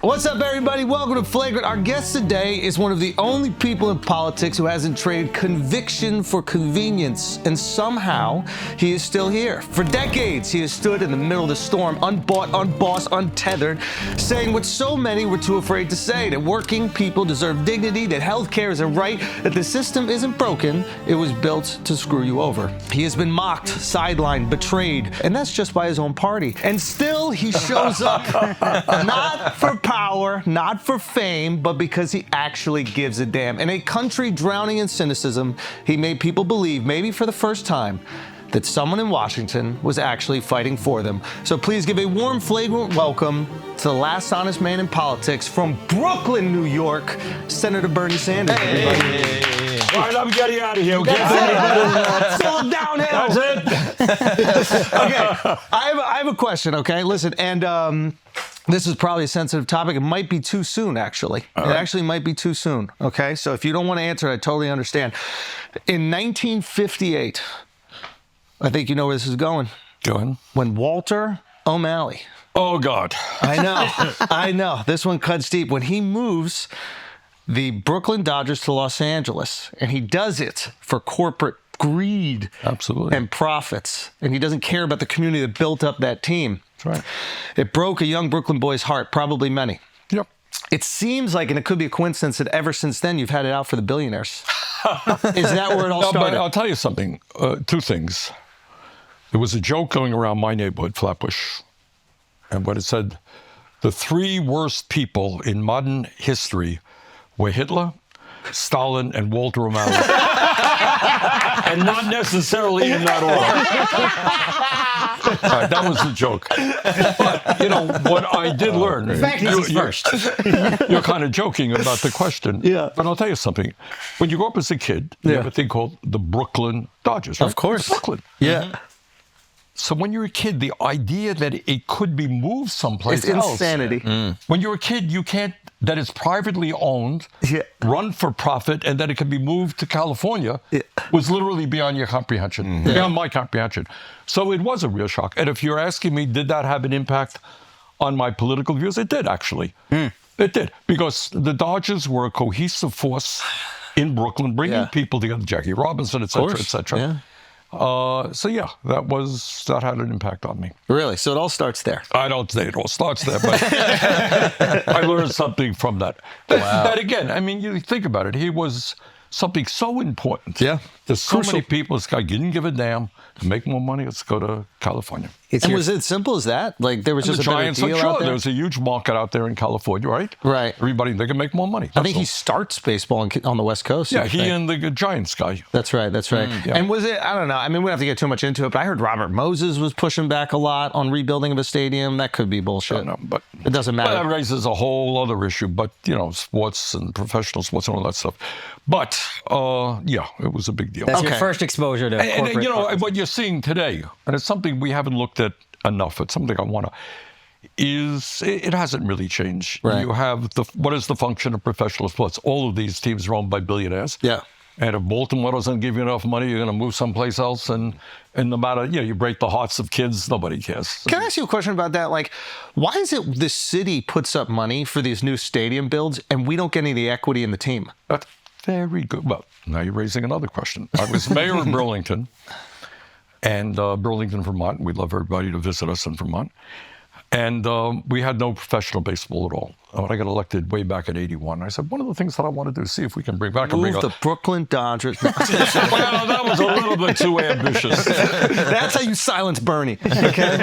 What's up, everybody? Welcome to Flagrant. Our guest today is one of the only people in politics who hasn't traded conviction for convenience, and somehow he is still here. For decades, he has stood in the middle of the storm, unbought, unbossed, untethered, saying what so many were too afraid to say, that working people deserve dignity, that healthcare is a right, that the system isn't broken, it was built to screw you over. He has been mocked, sidelined, betrayed, and that's just by his own party. And still, he shows up, not for power, not for fame, but because he actually gives a damn. In a country drowning in cynicism, he made people believe, maybe for the first time, that someone in Washington was actually fighting for them. So please give a warm, flagrant welcome to the last honest man in politics from Brooklyn, New York, Senator Bernie Sanders. Hey. All right, I'm getting out of here. That's all downhill. That's it. Okay, I have a question, okay? Listen, and this is probably a sensitive topic. It might be too soon, actually. It actually might be too soon, okay? So if you don't want to answer, I totally understand. In 1958, I think you know where this is going. Go ahead. When Walter O'Malley. Oh, God. I know. This one cuts deep. When he moves the Brooklyn Dodgers to Los Angeles, and he does it for corporate greed. Absolutely. And profits. And he doesn't care about the community that built up that team. That's right. It broke a young Brooklyn boy's heart, probably many. Yep. It seems like, and it could be a coincidence, that ever since then you've had it out for the billionaires. Is that where it all started? But I'll tell you something. Two things. There was a joke going around my neighborhood, Flatbush, and what it said, the three worst people in modern history were Hitler, Stalin, and Walter O'Malley. And not necessarily in that order. Right, that was the joke. But, you know, what I did learn... In fact, he's first. You're kind of joking about the question. Yeah. But I'll tell you something. When you grow up as a kid, you have a thing called the Brooklyn Dodgers, right? Of course. Brooklyn. Yeah. So when you're a kid, the idea that it could be moved someplace It's else. insanity. When you're a kid, you can't, that it's privately owned, Yeah. run for profit, and that it can be moved to California was literally beyond your comprehension, beyond my comprehension. So it was a real shock. And if you're asking me, did that have an impact on my political views? It did, actually. It did. Because the Dodgers were a cohesive force in Brooklyn, bringing people together, Jackie Robinson, et cetera, et cetera. Yeah. So yeah, that had an impact on me. Really? So it all starts there. I don't say it all starts there, but I learned something from that. That again, I mean, you think about it. He was something so important. Yeah. There's so many people. This guy didn't give a damn. To make more money, let's go to California. And was it simple as that? Like there was just a better deal out there? There's a huge market out there in California, right? Right. Everybody, they can make more money. I think he starts baseball on the West Coast. Yeah, he and the Giants guy. That's right. That's right. Yeah. And was it, I don't know, I mean, we don't have to get too much into it, but I heard Robert Moses was pushing back a lot on rebuilding of a stadium. That could be bullshit. No, but it doesn't matter. That raises a whole other issue, but, you know, sports and professional sports and all that stuff. But, yeah, it was a big deal. That's your first exposure to corporate. And, you know, what you're seeing today, and it's something we haven't looked at enough, it's something I want to, is it hasn't really changed. Right. You have what is the function of professional sports? All of these teams are owned by billionaires. Yeah. And if Baltimore doesn't give you enough money, you're going to move someplace else. And no matter, you know, you break the hearts of kids, nobody cares. Can I ask you a question about that? Like, why is it the city puts up money for these new stadium builds and we don't get any of the equity in the team? That's very good. Well, now you're raising another question. I was mayor of Burlington, and Burlington, Vermont. We'd love everybody to visit us in Vermont. And we had no professional baseball at all. When I got elected way back in '81, I said, one of the things that I want to do is see if we can bring back... Move the Brooklyn Dodgers. Well, that was a little bit too ambitious. That's how you silence Bernie. Okay.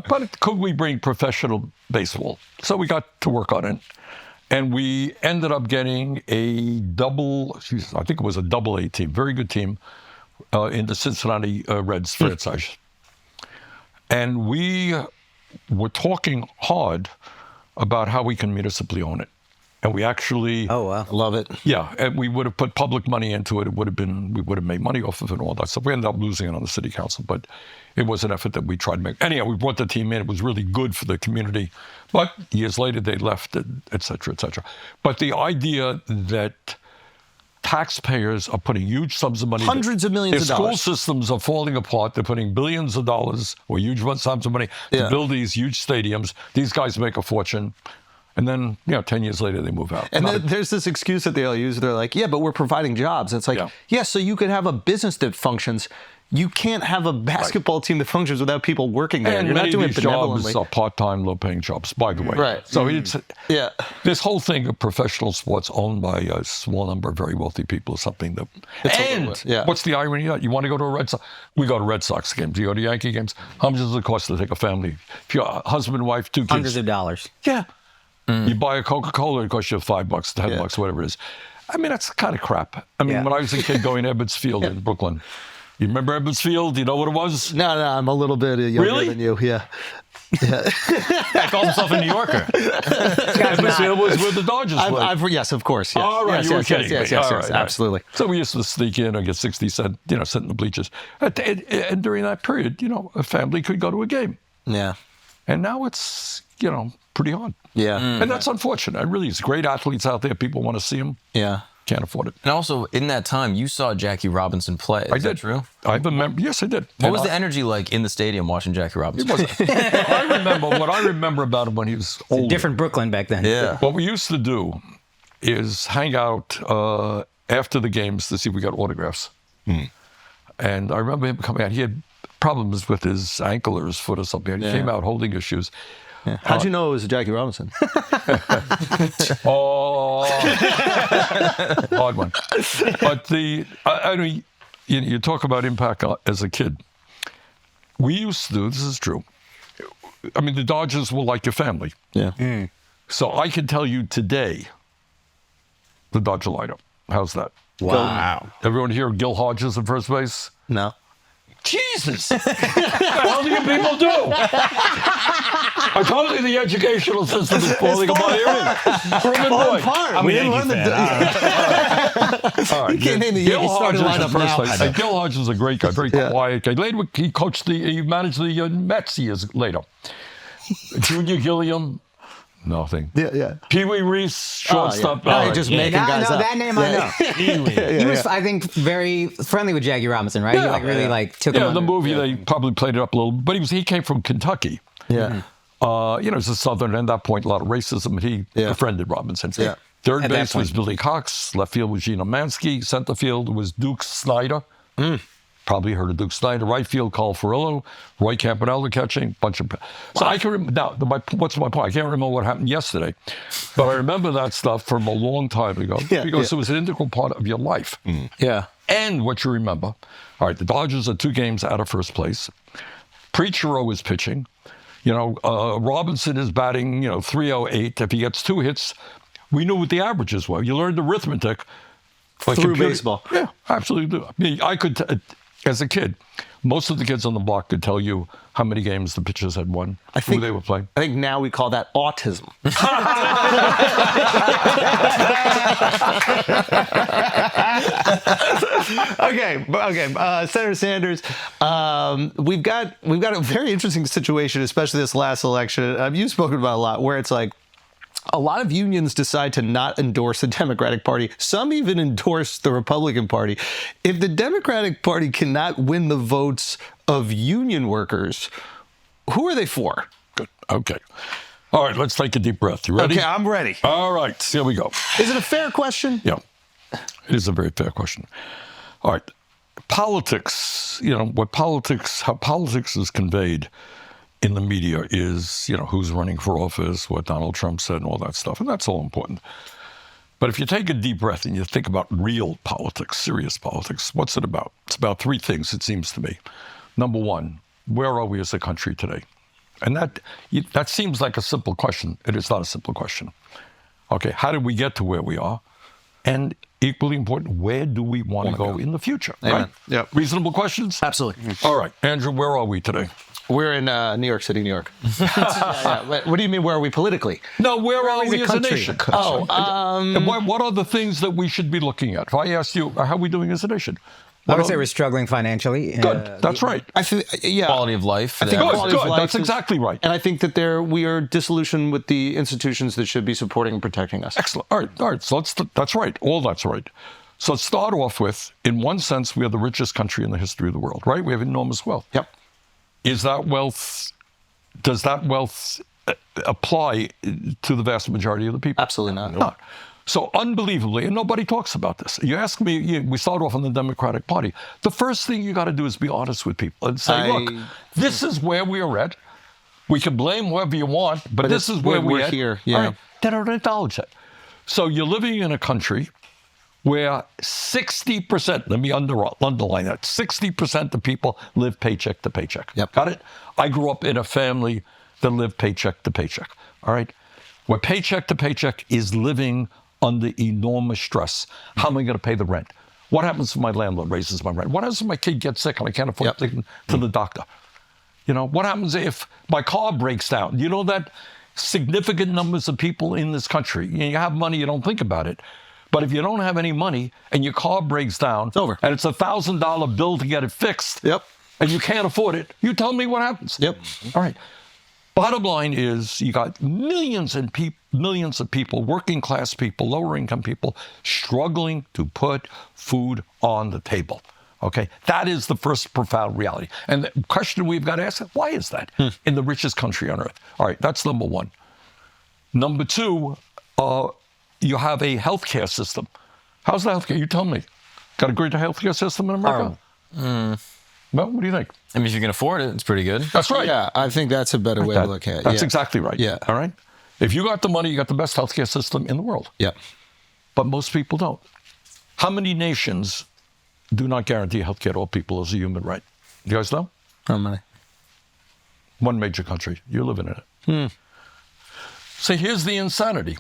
But could we bring professional baseball? So we got to work on it. And we ended up getting I think it was a double-A team, very good team, in the Cincinnati Reds franchise. And we were talking hard about how we can municipally own it. And we actually... Oh, wow. Love it. Yeah, and we would have put public money into it. We would have made money off of it and all that stuff. We ended up losing it on the city council, but it was an effort that we tried to make. Anyhow, we brought the team in. It was really good for the community. But years later, they left, et cetera, et cetera. But the idea that taxpayers are putting huge sums of money. Hundreds of millions of dollars. School systems are falling apart. They're putting billions of dollars or huge sums of money to build these huge stadiums. These guys make a fortune. And then, 10 years later, they move out. And then there's this excuse that they all use. They're like, yeah, but we're providing jobs. And it's like, Yeah. so you could have a business that functions. You can't have a basketball team that functions without people working there. And You're not many doing of it these benevolently. jobs are part-time, low-paying jobs, by the way. Right. So it's Yeah. this whole thing of professional sports owned by a small number of very wealthy people is something that. What's the irony of that? You want to go to a Red Sox? We go to Red Sox games. You go to Yankee games. How much does it cost to take a family? If you're a husband, wife, 2 kids. Hundreds of dollars. Yeah. You buy a Coca-Cola, it costs you $5, $10, whatever it is. I mean, that's kind of crap. I mean, when I was a kid going to Ebbets Field in Brooklyn, you remember Ebbets Field? Do you know what it was? No, I'm a little bit younger than you. Yeah. I called himself a New Yorker. Ebbets Field was where the Dodgers played. Yes, of course. Yes. All right, yes, you were yes, kidding yes, me. yes, All yes, right, absolutely. So we used to sneak in or get 60 cents, sit in the bleachers. And during that period, a family could go to a game. Yeah. And now it's, pretty hard. Yeah. And that's unfortunate. It really is. Great athletes out there. People want to see them. Yeah. Can't afford it. And also, in that time, you saw Jackie Robinson play. Is that true? I remember. Yes, I did. What was the energy like in the stadium watching Jackie Robinson? What I remember about him when he was older. Different Brooklyn back then. Yeah. What we used to do is hang out after the games to see if we got autographs. And I remember him coming out. He had problems with his ankle or his foot or something. And he came out holding his shoes. Yeah. How'd you know it was Jackie Robinson? Oh, odd one. But I mean, you talk about impact as a kid. We used to do, this is true. I mean, the Dodgers were like your family. Yeah. So I can tell you today, the Dodger lineup. How's that? Wow. Everyone here, Gil Hodges at first base? No. Jesus! What the hell do you people do? I told you the educational system is falling apart here. We didn't learn All right. You can't name the Gil Yankees starting Hodges lineup at first now. base. Gil Hodges is a great guy, very quiet guy. Later, he managed the Mets years later. Junior Gilliam, nothing. Yeah. Pee Wee Reese, shortstop. Oh, you're just making guys up. That name I know. He was, I think, very friendly with Jackie Robinson, right? Yeah. He really took him Yeah, under. the movie, they probably played it up a little, but he came from Kentucky. Yeah. He's a Southern, and at that point, a lot of racism, and he befriended Robinson. Yeah. Third At that base was point. Billy Cox. Left field was Gino Mansky. Center field was Duke Snyder. Probably heard of Duke Snyder. Right field, Carl Furillo. Roy Campanella catching. Bunch of. So I can now. What's my point? I can't remember what happened yesterday, but I remember that stuff from a long time ago because it was an integral part of your life. Yeah. And what you remember, all right, the Dodgers are 2 games out of first place. Preachero is pitching. Robinson is batting, 308. If he gets 2 hits, we knew what the averages were. You learned arithmetic. Through baseball. Yeah, absolutely. I mean, I could, as a kid, most of the kids on the block could tell you how many games the pitchers had won, who they were playing. I think now we call that autism. Okay. Senator Sanders, we've got a very interesting situation, especially this last election. You've spoken about a lot, where it's like a lot of unions decide to not endorse the Democratic Party. Some even endorse the Republican Party. If the Democratic Party cannot win the votes of union workers, who are they for? Good. Okay. All right, let's take a deep breath. You ready? Okay, I'm ready. All right, here we go. Is it a fair question? Yeah, it is a very fair question. All right, politics, how politics is conveyed in the media is, who's running for office, what Donald Trump said, and all that stuff, and that's all important. But if you take a deep breath and you think about real politics, serious politics, what's it about? It's about 3 things, it seems to me. Number 1, where are we as a country today? And that seems like a simple question. It is not a simple question. Okay, how did we get to where we are? And equally important, where do we want to go in the future? Amen. Right? Yep. Reasonable questions? Absolutely. All right, Andrew, where are we today? We're in New York City, New York. What do you mean, where are we politically? No, where are we as a country? nation? Oh, what are the things that we should be looking at? If I asked you, how are we doing as a nation? I would say we're struggling financially. Good, that's right. I think, Quality of life. I think quality of Good, life that's is- exactly right. And I think that we are disillusioned with the institutions that should be supporting and protecting us. Excellent. All right. So that's right. All that's right. So let's start off with, in one sense, we are the richest country in the history of the world, right? We have enormous wealth. Yep. Does that wealth apply to the vast majority of the people. Absolutely not. No. So unbelievably, and nobody talks about this. You ask me, we start off on the Democratic Party. The first thing you got to do is be honest with people and say, look, this is where we are at. We can blame whoever you want, but this is where we're at. Here. Yeah. All right, they don't acknowledge that. So you're living in a country where 60%, let me underline that, 60% of people live paycheck to paycheck. Yep. Got it? I grew up in a family that lived paycheck to paycheck. All right? Where paycheck to paycheck is living under enormous stress. How am I going to pay the rent? What happens if my landlord raises my rent? What happens if my kid gets sick and I can't afford to take him to the doctor? You know, what happens if my car breaks down? You know that significant numbers of people in this country, you have money, you don't think about it. But if you don't have any money and your car breaks down, it's over. And it's a $1,000 bill to get it fixed, and you can't afford it, you tell me what happens. All right. Bottom line is you got millions of people, working class people, lower income people, struggling to put food on the table. Okay, that is the first profound reality. And the question we've got to ask, why is that in the richest country on earth? All right, that's number one. Number two, you have a healthcare system. How's the healthcare? You tell me. Got a great healthcare system in America? Well, what do you think? I mean, if you can afford it, it's pretty good. That's right. Yeah, I think that's a better way to look at it. That's exactly right. Yeah. All right? If you got the money, you got the best healthcare system in the world. Yeah. But most people don't. How many nations do not guarantee healthcare to all people as a human right? You guys know? How many? One major country. You're living in it. So here's the insanity.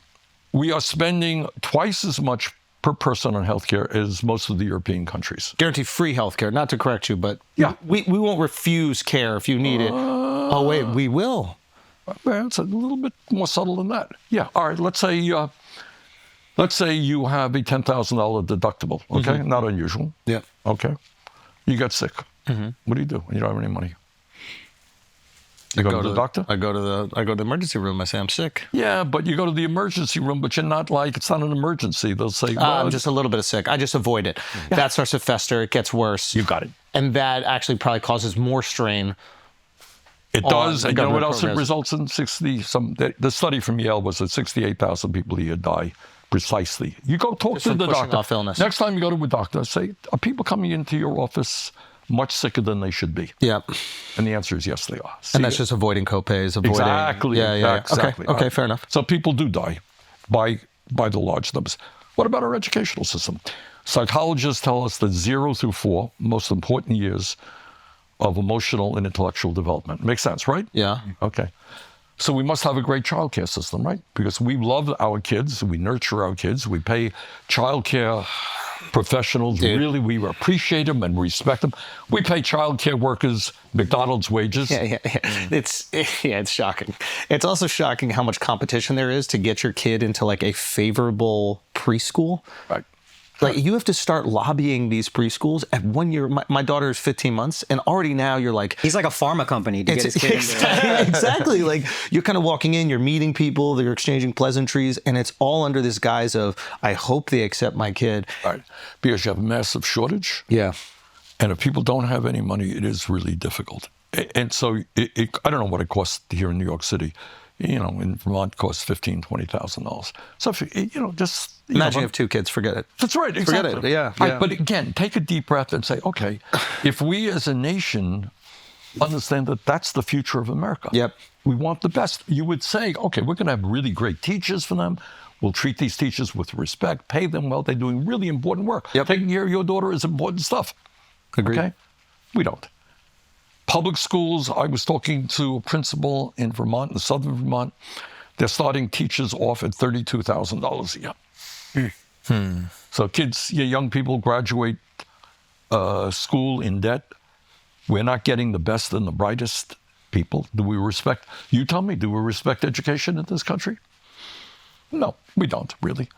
We are spending twice as much per person on healthcare as most of the European countries. Guarantee free healthcare. Not to correct you, but we won't refuse care if you need it. Oh wait, we will. Well, it's a little bit more subtle than that. Yeah. All right. Let's say you have a $10,000 deductible. Okay, not unusual. Yeah. Okay. You get sick. What do you do when you don't have any money? You go to the doctor? I go to the emergency room. I say I'm sick. Yeah, but you go to the emergency room, but you're not like, it's not an emergency. They'll say, well, I'm just a little bit sick. I just avoid it. That starts to fester. It gets worse. You got it. And that actually probably causes more strain. It does. And you know what else it results in? The study from Yale was that 68,000 people a year die precisely. You go talk to the doctor. Off illness. Next time you go to a doctor, say, are people coming into your office much sicker than they should be? Yeah. And the answer is yes, they are. And that's just avoiding copays. Exactly. Exactly. Okay, fair enough. So people do die by the large numbers. What about our educational system? Psychologists tell us that 0 through 4, most important years of emotional and intellectual development. Makes sense, right? Yeah. Okay. So we must have a great childcare system, right? Because we love our kids, we nurture our kids, we pay childcare professionals. Really, we appreciate them and respect them. We pay childcare workers McDonald's wages. It's shocking. It's also shocking how much competition there is to get your kid into like a favorable preschool. Right. Like you have to start lobbying these preschools at 1 year. My daughter is 15 months, and already now you're like, he's like a pharma company to get his kid into it. Exactly. Like you're kind of walking in, you're meeting people, you're exchanging pleasantries, and it's all under this guise of, I hope they accept my kid. Right. Because you have a massive shortage. Yeah. And if people don't have any money, it is really difficult. And so I don't know what it costs here in New York City. You know, in Vermont, it costs $15,000, $20,000. So, just... Imagine you have 2 kids, forget it. That's right, exactly. Forget it, yeah. Right, but again, take a deep breath and say, okay, if we as a nation understand that that's the future of America. Yep. We want the best. You would say, okay, we're going to have really great teachers for them. We'll treat these teachers with respect, pay them well. They're doing really important work. Yep. Taking care of your daughter is important stuff. Agreed. Okay? We don't. Public schools, I was talking to a principal in Vermont, in southern Vermont. They're starting teachers off at $32,000 a year. So kids, young people graduate school in debt. We're not getting the best and the brightest people. Do we respect, you tell me, do we respect education in this country? No, we don't, really.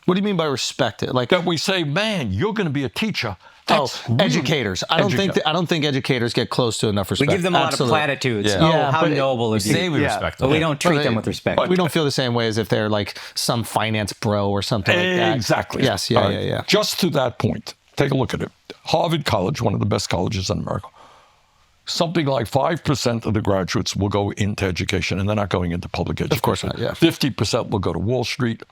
What do you mean by respect it? Like that we say, man, you're going to be a teacher. Educators. I don't think educators get close to enough respect. We give them a lot of platitudes. Yeah. Oh, how noble is he? Say we respect them. But we don't treat them with respect. We don't feel the same way as if they're like some finance bro or something like that. Exactly. Yes, yeah. Just to that point, take a look at it. Harvard College, one of the best colleges in America, something like 5% of the graduates will go into education, and they're not going into public education. Of course not, yeah. 50% will go to Wall Street.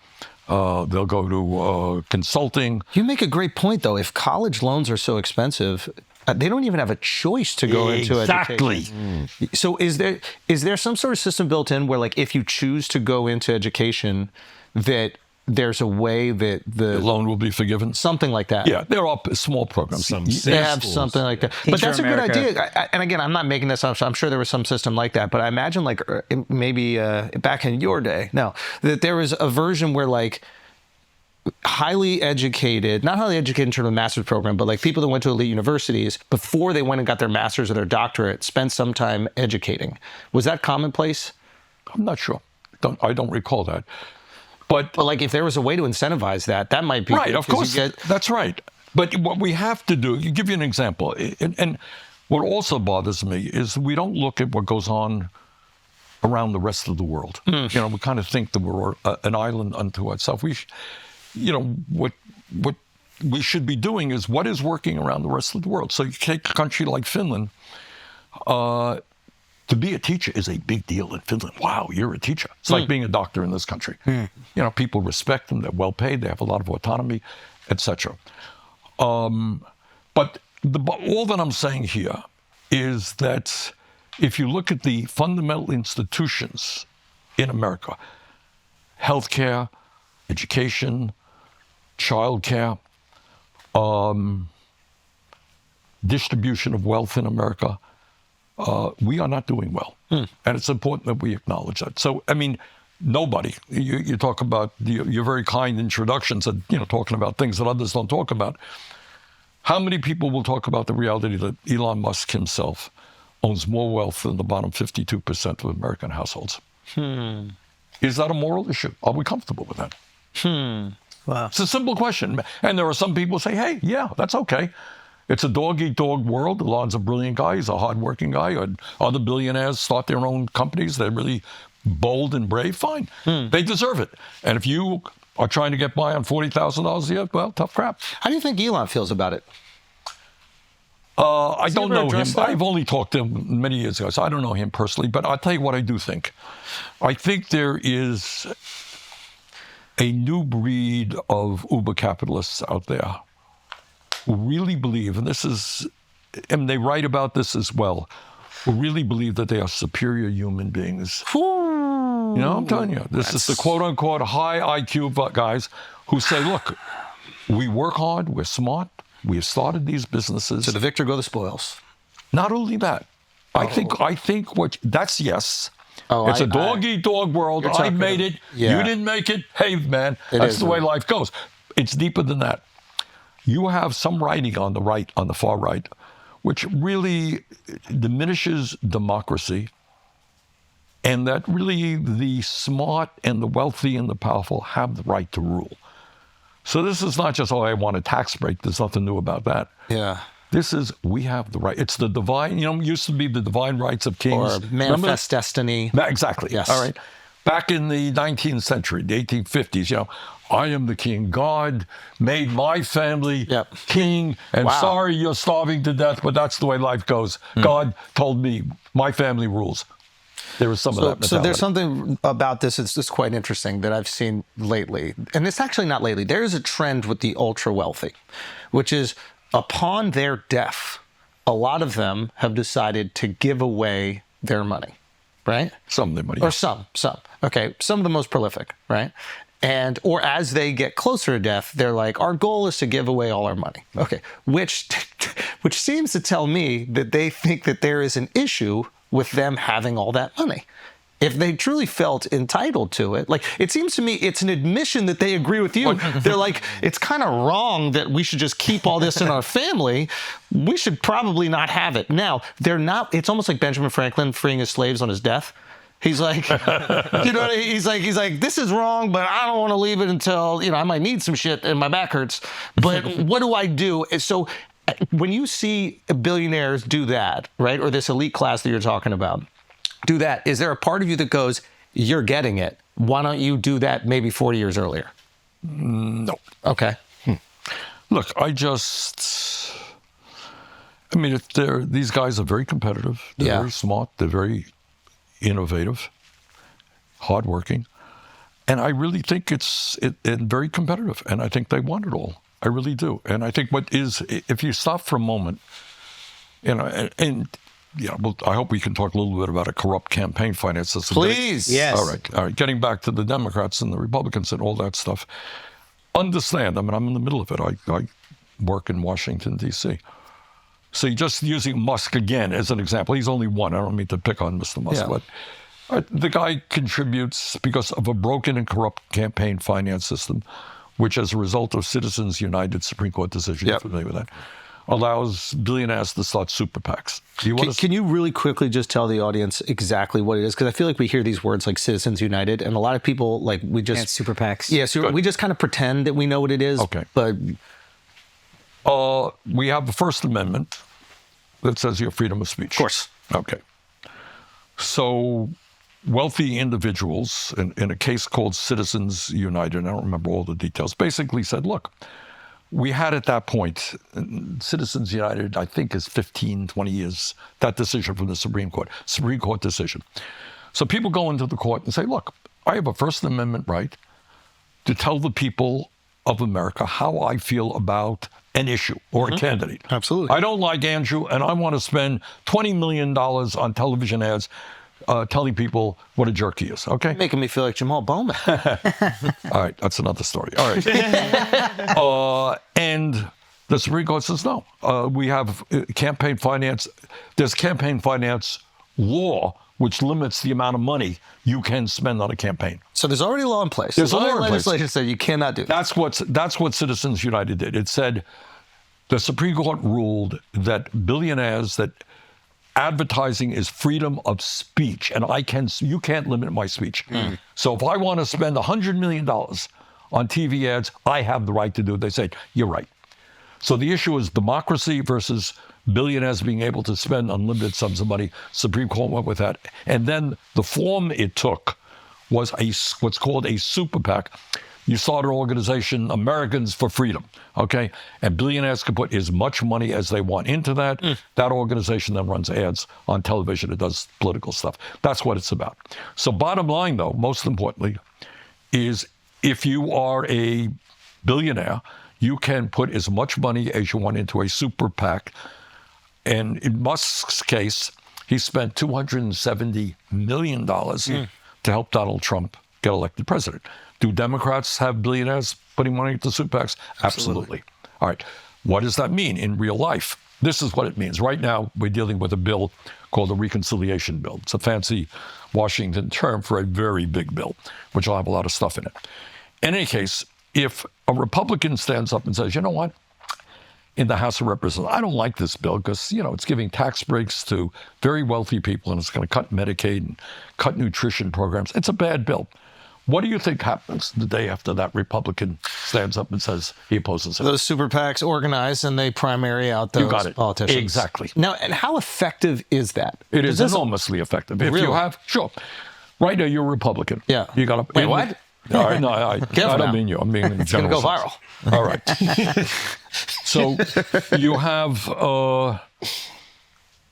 They'll go to consulting. You make a great point, though. If college loans are so expensive, they don't even have a choice to go into education. So is there some sort of system built in where, like, if you choose to go into education, that there's a way that the loan will be forgiven? Something like that. Yeah, there are small programs. They have something like that. But that's a good idea. And again, I'm not making this up. So I'm sure there was some system like that. But I imagine, like, maybe back in your day, that there was a version where, like, highly educated, not highly educated in terms of a master's program, but like people that went to elite universities before they went and got their master's or their doctorate spent some time educating. Was that commonplace? I'm not sure. I don't recall that. But like, if there was a way to incentivize that, that might be right. good, Of course, that's right. But what we have to do, give you an example, and what also bothers me is we don't look at what goes on around the rest of the world. You know, we kind of think that we're an island unto ourselves. What we should be doing is what is working around the rest of the world. So you take a country like Finland. To be a teacher is a big deal in Finland. Wow, you're a teacher. It's like being a doctor in this country. You know, people respect them. They're well paid. They have a lot of autonomy, etc. But all that I'm saying here is that if you look at the fundamental institutions in America, healthcare, education, childcare, distribution of wealth in America, we are not doing well. And it's important that we acknowledge that. So, I mean, nobody, you talk about your very kind introductions and, talking about things that others don't talk about. How many people will talk about the reality that Elon Musk himself owns more wealth than the bottom 52% of American households? Is that a moral issue? Are we comfortable with that? Wow. It's a simple question. And there are some people who say, hey, yeah, that's okay. It's a dog-eat-dog world. Elon's a brilliant guy. He's a hard-working guy. And other billionaires start their own companies. They're really bold and brave. Fine. They deserve it. And if you are trying to get by on $40,000 a year, well, tough crap. How do you think Elon feels about it? I don't know him. That? I've only talked to him many years ago, so I don't know him personally. But I'll tell you what I do think. I think there is a new breed of uber capitalists out there who really believe, and they write about this as well, who really believe that they are superior human beings. I'm telling you, this is the quote-unquote high IQ guys who say, look, we work hard, we're smart, we have started these businesses. To the victor go the spoils. Not only that, I think that's yes. Oh, it's a dog-eat-dog world. I made it. Yeah. You didn't make it. Hey, man, that's the way life goes. It's deeper than that. You have some writing on the far right, which really diminishes democracy, and that really the smart and the wealthy and the powerful have the right to rule. So this is not just, I want a tax break. There's nothing new about that. Yeah. This is, we have the right. It's the divine, it used to be the divine rights of kings. Or manifest destiny. Exactly. Yes. All right. Back in the 19th century, the 1850s, I am the king. God made my family king, and sorry you're starving to death, but that's the way life goes. God told me my family rules. There was some of that mentality. So there's something about this that's just quite interesting that I've seen lately. And it's actually not lately. There is a trend with the ultra wealthy, which is upon their death, a lot of them have decided to give away their money, right? Some of their money. Or some. Okay, some of the most prolific, right? Or as they get closer to death, they're like, our goal is to give away all our money. Okay, which seems to tell me that they think that there is an issue with them having all that money. If they truly felt entitled to it, like, it seems to me it's an admission that they agree with you. They're like, it's kind of wrong that we should just keep all this in our family. We should probably not have it. Now, they're not, it's almost like Benjamin Franklin freeing his slaves on his death. He's like, he's like, this is wrong, but I don't want to leave it until, I might need some shit and my back hurts. But what do I do? So when you see billionaires do that, right, or this elite class that you're talking about, do that, is there a part of you that goes, you're getting it, why don't you do that maybe 40 years earlier? No. Okay. Look, I mean, these guys are very competitive. They're very smart. They're very innovative, hardworking. And I really think it's very competitive. And I think they want it all. I really do. And I think if you stop for a moment, well, I hope we can talk a little bit about a corrupt campaign finance system. Please. Yes. All right. Getting back to the Democrats and the Republicans and all that stuff. Understand, I mean, I'm in the middle of it. I work in Washington, D.C. So you're just using Musk again as an example. He's only one. I don't mean to pick on Mr. Musk, but the guy contributes because of a broken and corrupt campaign finance system, which as a result of Citizens United Supreme Court decision, you're familiar with that, allows billionaires to start super PACs. Can you really quickly just tell the audience exactly what it is? Because I feel like we hear these words like Citizens United, and a lot of people, like, we just... And super PACs. Yeah, so we just kind of pretend that we know what it is. Okay. But... we have the First Amendment that says you have freedom of speech. Of course. Okay. So wealthy individuals, in a case called Citizens United, I don't remember all the details, basically said, look, we had at that point, Citizens United, I think is 15, 20 years, that decision from the Supreme Court decision. So people go into the court and say, look, I have a First Amendment right to tell the people of America how I feel about an issue or a candidate. Absolutely. I don't like Andrew, and I want to spend $20 million on television ads telling people what a jerk he is, okay? Making me feel like Jamal Bowman. All right, that's another story. All right. And the Supreme Court says, no, we have campaign finance. There's campaign finance law which limits the amount of money you can spend on a campaign. So there's already a law in place. There's a law in place. Legislation said you cannot do that. That's what Citizens United did. It said the Supreme Court ruled that billionaires, that advertising is freedom of speech, and you can't limit my speech. So if I want to spend $100 million on TV ads, I have the right to do it. They say, you're right. So the issue is democracy versus billionaires being able to spend unlimited sums of money. Supreme Court went with that. And then the form it took was what's called a super PAC. You start an organization, Americans for Freedom, okay? And billionaires can put as much money as they want into that. That organization then runs ads on television. It does political stuff. That's what it's about. So bottom line, though, most importantly, is if you are a billionaire, you can put as much money as you want into a super PAC. And in Musk's case, he spent $270 million to help Donald Trump get elected president. Do Democrats have billionaires putting money into super PACs? Absolutely. All right. What does that mean in real life? This is what it means. Right now, we're dealing with a bill called the Reconciliation Bill. It's a fancy Washington term for a very big bill, which will have a lot of stuff in it. In any case, if a Republican stands up and says, you know what, in the House of Representatives, I don't like this bill because, it's giving tax breaks to very wealthy people and it's going to cut Medicaid and cut nutrition programs. It's a bad bill. What do you think happens the day after that Republican stands up and says he opposes it? Those super PACs organize and they primary out those politicians. Exactly. Now, and how effective is that? It is enormously effective. If you have, right now you're a Republican. Yeah. You got to. Wait, what? All right, no, I don't mean you. I'm being in general. It's going to go viral. All right. So you have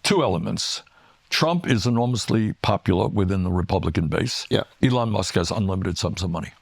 two elements. Trump is enormously popular within the Republican base. Yeah. Elon Musk has unlimited sums of money,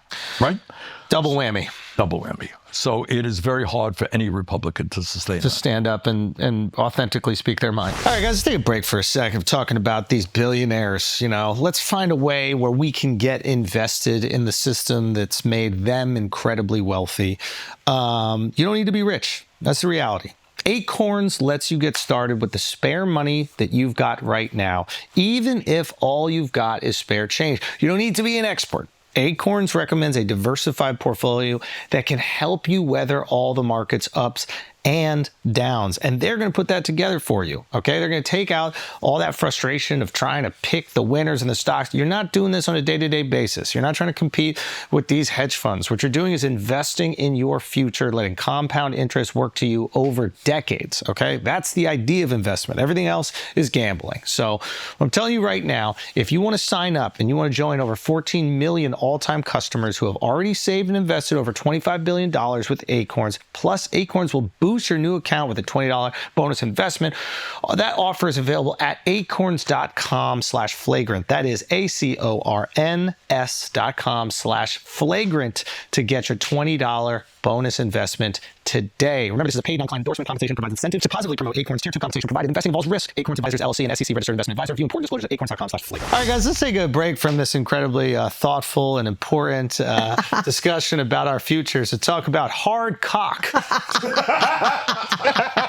right? Double whammy. Double whammy. So it is very hard for any Republican to sustain that. Stand up and authentically speak their mind. All right, guys, let's take a break for a second talking about these billionaires. Let's find a way where we can get invested in the system that's made them incredibly wealthy. You don't need to be rich. That's the reality. Acorns lets you get started with the spare money that you've got right now, even if all you've got is spare change. You don't need to be an expert. Acorns recommends a diversified portfolio that can help you weather all the market's ups and downs. And they're going to put that together for you, okay? They're going to take out all that frustration of trying to pick the winners in the stocks. You're not doing this on a day-to-day basis. You're not trying to compete with these hedge funds. What you're doing is investing in your future, letting compound interest work to you over decades, okay? That's the idea of investment. Everything else is gambling. So I'm telling you right now, if you want to sign up and you want to join over 14 million all-time customers who have already saved and invested over $25 billion with Acorns, plus Acorns will boost boost your new account with a $20 bonus investment. That offer is available at acorns.com/flagrant. That is acorns.com/flagrant to get your $20 bonus investment today. Remember, this is a paid non-client endorsement. Compensation provides incentives to positively promote Acorns Tier 2 compensation provided. Investing involves risk. Acorns Advisors LLC and SEC registered investment advisor. View important disclosures at acorns.com/flagrant. All right, guys, let's take a break from this incredibly thoughtful and important discussion about our future to talk about hard cock.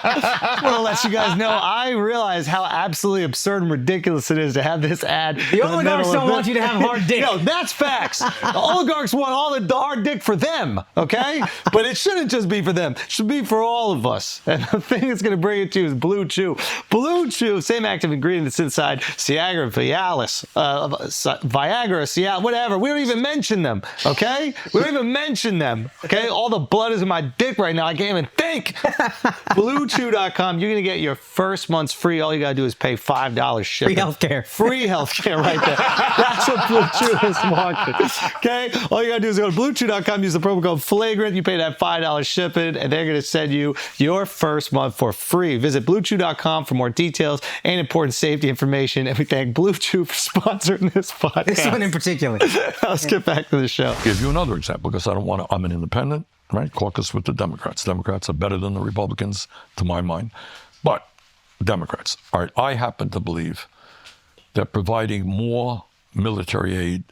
I want to let you guys know, I realize how absolutely absurd and ridiculous it is to have this ad. The oligarchs don't want you to have hard dick. No, that's facts. The oligarchs want all the hard dick for them, okay? But it shouldn't just be for them. It should be for all of us. And the thing that's going to bring it to you is Blue Chew. Blue Chew, same active ingredient that's inside Viagra, Cialis, whatever. We don't even mention them, okay? We don't even mention them, okay? All the blood is in my dick right now. I can't even think. BlueChew.com. You're going to get your first month's free. All you got to do is pay $5 shipping. Free healthcare. Free healthcare right there. That's what Blue Chew is marketing. Okay? All you got to do is go to BlueChew.com, use the promo code FLAGRANT. You pay that $5 shipping, and they're going to send you your first month for free. Visit BlueChew.com for more details and important safety information. And we thank Blue Chew for sponsoring this podcast. This one in particular. Let's get back to the show. Give you another example because I don't want to. I'm an independent, right? Caucus with the Democrats. Democrats are better than the Republicans, to my mind. But Democrats. All right, I happen to believe that providing more military aid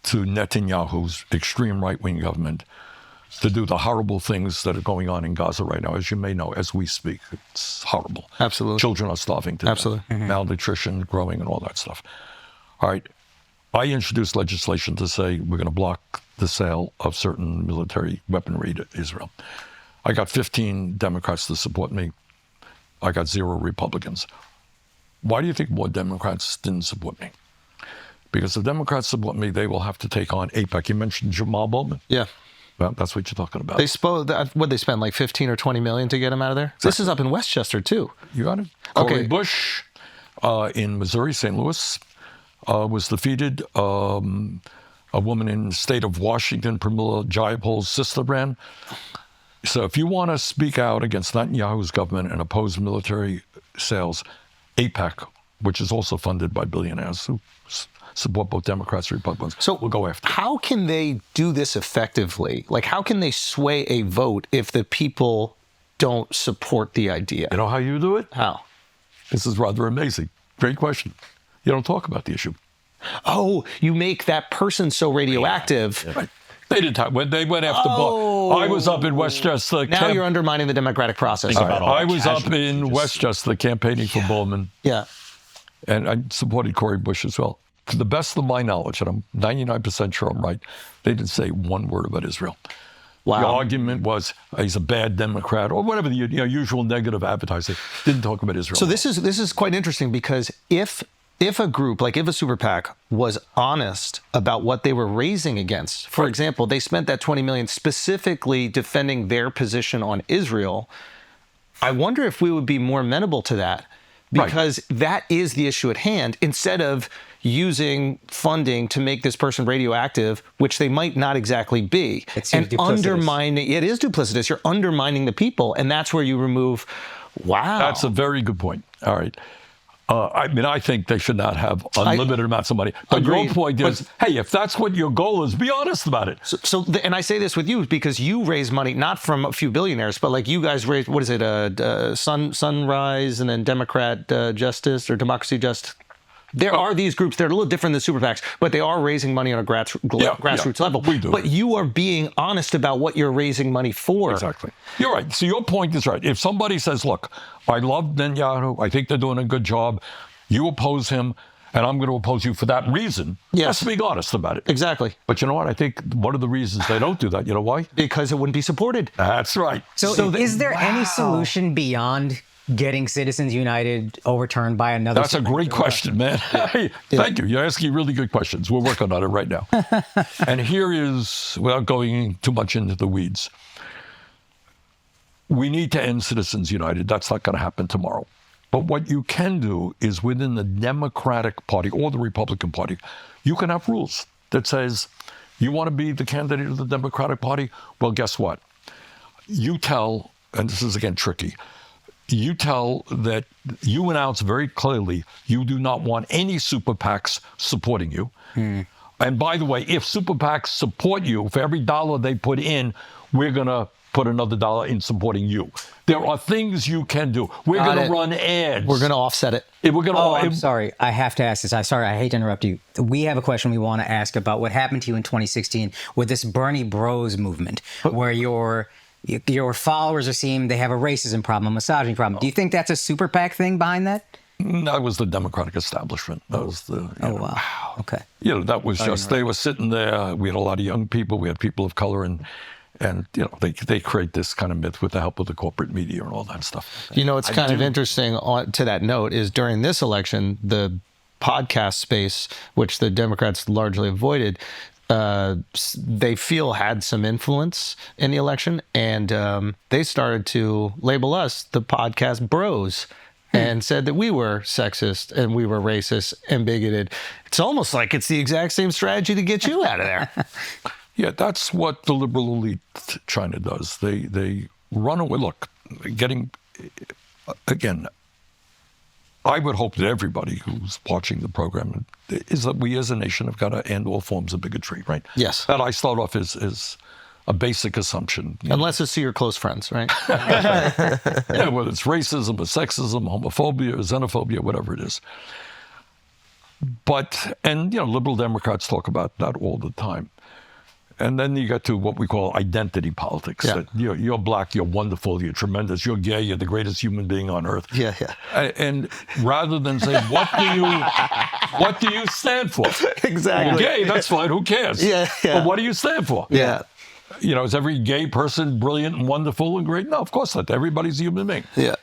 to Netanyahu's extreme right-wing government to do the horrible things that are going on in Gaza right now, as you may know, as we speak. It's horrible. Absolutely. Children are starving to death. Absolutely. Malnutrition, growing, and all that stuff. All right. I introduced legislation to say we're going to block the sale of certain military weaponry to Israel. I got 15 Democrats to support me. I got 0 Republicans. Why do you think more Democrats didn't support me? Because if Democrats support me, they will have to take on AIPAC. You mentioned Jamal Bowman. Yeah. Well, that's what you're talking about. What'd they spend, like 15 or 20 million to get him out of there? Exactly. This is up in Westchester, too. You got it. Okay. Cori Bush in Missouri, St. Louis, was defeated. A woman in the state of Washington, Pramila Jayapal's sister ran. So if you want to speak out against Netanyahu's government and oppose military sales, AIPAC, which is also funded by billionaires who support both Democrats and Republicans, so we'll go after. How can they do this effectively? Like, how can they sway a vote if the people don't support the idea? You know how you do it? How? This is rather amazing. Great question. You don't talk about the issue. Oh, you make that person so radioactive. Yeah. Right. They didn't talk. When they went after Bush, I was up in Westchester. Now you're undermining the democratic process. I was up in Westchester campaigning for Bowman. Yeah. And I supported Cori Bush as well. To the best of my knowledge, and I'm 99% sure I'm right, they didn't say one word about Israel. Wow. The argument was he's a bad Democrat or whatever the usual negative advertising. Didn't talk about Israel. So this is quite interesting because if a group, like if a super PAC was honest about what they were raising against, for example, they spent that $20 million specifically defending their position on Israel, I wonder if we would be more amenable to that because that is the issue at hand instead of using funding to make this person radioactive, which they might not exactly be. And undermining, it is duplicitous. You're undermining the people, and that's where you remove, wow. That's a very good point. All right. I mean, I think they should not have unlimited amounts of money. But your point is, hey, if that's what your goal is, be honest about it. And I say this with you because you raise money not from a few billionaires, but like you guys raise, what is it, Sunrise and then Democrat Justice or Democracy Just. There are these groups that are a little different than super PACs, but they are raising money on a grassroots level. We do. But you are being honest about what you're raising money for. Exactly. You're right. So your point is right. If somebody says, look, I love Netanyahu, I think they're doing a good job, you oppose him, and I'm going to oppose you for that reason, let's be honest about it. Exactly. But you know what? I think one of the reasons they don't do that, you know why? Because it wouldn't be supported. That's right. So is there any solution beyond getting Citizens United overturned by another? That's a great question, man. Thank you. You're asking really good questions. We're working on it right now. And here is, without going too much into the weeds, we need to end Citizens United. That's not going to happen tomorrow. But what you can do is within the Democratic Party or the Republican Party, you can have rules that says, you want to be the candidate of the Democratic Party? Well, guess what? You tell and this is again tricky, you announce very clearly you do not want any super PACs supporting you. And by the way, if super PACs support you, for every dollar they put in, we're going to put another dollar in supporting you. There are things you can do. We're going to run ads. We're going to offset it. I'm sorry. I have to ask this. I'm sorry. I hate to interrupt you. We have a question we want to ask about what happened to you in 2016 with this Bernie Bros movement, where your followers are seeing they have a racism problem, a misogyny problem. Do you think that's a super PAC thing behind that? That was the Democratic establishment. That was the. Wow. Okay. That was just, they were sitting there. We had a lot of young people. We had people of color, and they create this kind of myth with the help of the corporate media and all that stuff. It's kind of interesting to that note is during this election, the podcast space, which the Democrats largely avoided, they feel had some influence in the election, and they started to label us the podcast bros. And said that we were sexist and we were racist and bigoted. It's almost like it's the exact same strategy to get you out of there. Yeah, that's what the liberal elite China does. They run away. Look, again, I would hope that everybody who's watching the program is that we as a nation have got to end all forms of bigotry, right? Yes. That I start off as a basic assumption. Unless it's to your close friends, right? Yeah, whether it's racism or sexism, homophobia, or xenophobia, whatever it is. And liberal Democrats talk about that all the time. And then you get to what we call identity politics. Yeah. That you're black, you're wonderful, you're tremendous, you're gay, you're the greatest human being on earth. Yeah. And rather than say, what do you stand for? Exactly. You're gay, that's fine, who cares? Yeah. But what do you stand for? Yeah. Is every gay person brilliant and wonderful and great? No, of course not. Everybody's a human being. Yeah.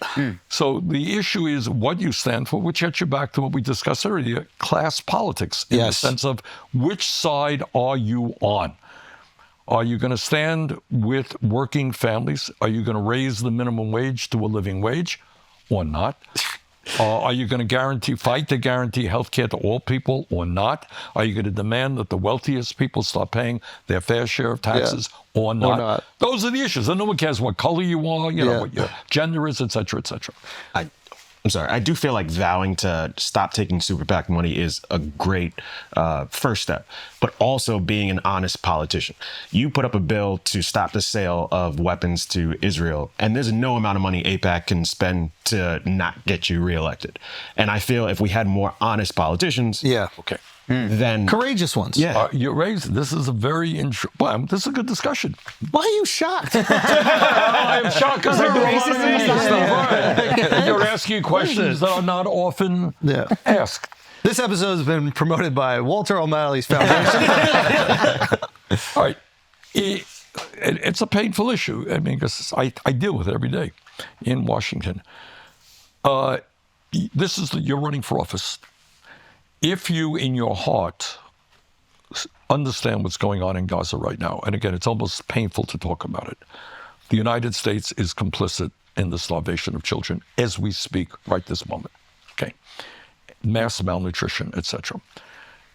So the issue is what you stand for, which gets you back to what we discussed earlier, class politics, in the sense of which side are you on? Are you going to stand with working families? Are you going to raise the minimum wage to a living wage or not? Are you going to fight to guarantee health care to all people or not? Are you going to demand that the wealthiest people start paying their fair share of taxes or not? Those are the issues. And no one cares what color you are, what your gender is, et cetera, et cetera. I'm sorry. I do feel like vowing to stop taking super PAC money is a great first step, but also being an honest politician. You put up a bill to stop the sale of weapons to Israel, and there's no amount of money AIPAC can spend to not get you reelected. And I feel if we had more honest politicians, okay, then courageous ones. Yeah, you're raised. This is a very this is a good discussion. Why are you shocked? I'm shocked because I do a lot of media stuff. Right. You're asking questions that are not often asked. This episode has been promoted by Walter O'Malley's Foundation. All right. It's a painful issue. I mean, because I deal with it every day in Washington. You're running for office. If you, in your heart, understand what's going on in Gaza right now, and again, it's almost painful to talk about it, the United States is complicit in the starvation of children as we speak right this moment, okay? Mass malnutrition, etc.